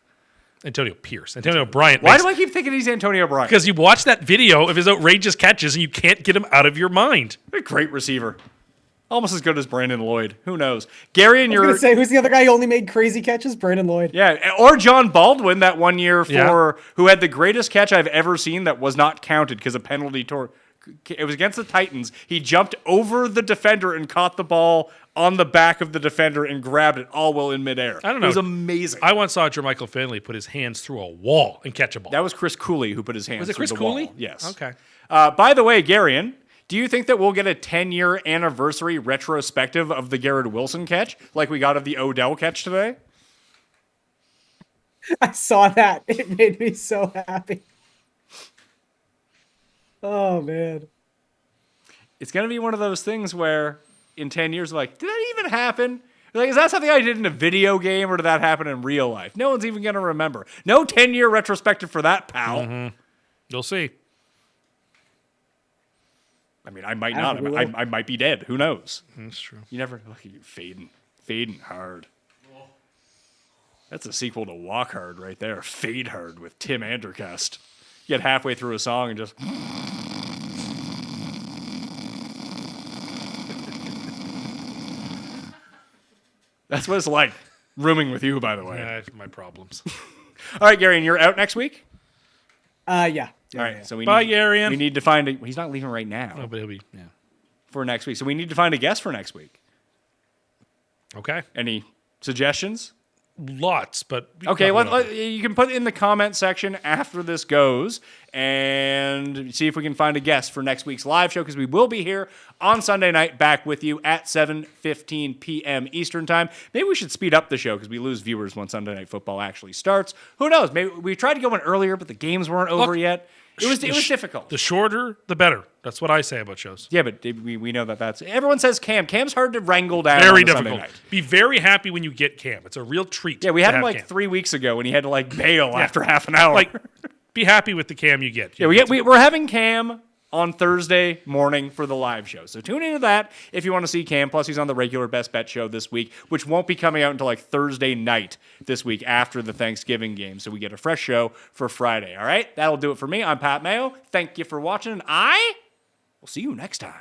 Antonio Pierce. Antonio Bryant. Why do I keep thinking he's Antonio Bryant? Because you watch that video of his outrageous catches and you can't get him out of your mind. A great receiver. Almost as good as Brandon Lloyd. Who knows? Gary and I was your gonna say, who's the other guy who only made crazy catches? Brandon Lloyd. yeah, or John Baldwin that one year for Yeah. who had the greatest catch I've ever seen that was not counted because a penalty it was against the Titans. He jumped over the defender and caught the ball on the back of the defender and grabbed it all while in midair. I don't know. It was amazing. I once saw Jermichael Finley put his hands through a wall and catch a ball. That was Chris Cooley who put his hands Was it through Chris the Cooley? wall. Yes. Okay. By the way, Garion, do you think that we'll get a 10-year anniversary retrospective of the Garrett Wilson catch like we got of the Odell catch today? I saw that. It made me so happy. Oh man. It's going to be one of those things where in 10 years, like, did that even happen? Like, is that something I did in a video game or did that happen in real life? No one's even going to remember. No 10-year retrospective for that, pal. You'll see. I mean, I might I not. don't know. I might be dead. Who knows? That's true. You never look at you fading hard. That's a sequel to Walk Hard right there. Fade Hard with Tim Andercust. You get halfway through a song and just. That's what it's like rooming with you, by the way. Yeah, I have my problems. All right, Gary, and you're out next week. Yeah. All right, so we Bye, need, Garion. we need to find. He's not leaving right now Oh, but he'll be, yeah. for next week, so we need to find a guest for next week. Okay. Any suggestions? Lots, but. Okay, no. you can put it in the comment section after this goes and see if we can find a guest for next week's live show because we will be here on Sunday night back with you at 7:15 p.m. Eastern time. Maybe we should speed up the show because we lose viewers when Sunday Night Football actually starts. Who knows? Maybe we tried to go in earlier, but the games weren't over Look, yet. It was difficult. The shorter, the better. That's what I say about shows. Yeah, but we know that's everyone says Cam. Cam's hard to wrangle down. Very on a Sunday difficult. night. Be very happy when you get Cam. It's a real treat. Yeah, we to had him have like Cam. 3 weeks ago when he had to like bail after half an hour. Like, be happy with the Cam you get. Yeah, we're having Cam on Thursday morning for the live show. So tune into that if you want to see Cam. Plus, he's on the regular Best Bet show this week, which won't be coming out until like Thursday night this week after the Thanksgiving game. So we get a fresh show for Friday. All right, that'll do it for me. I'm Pat Mayo. Thank you for watching, and I will see you next time.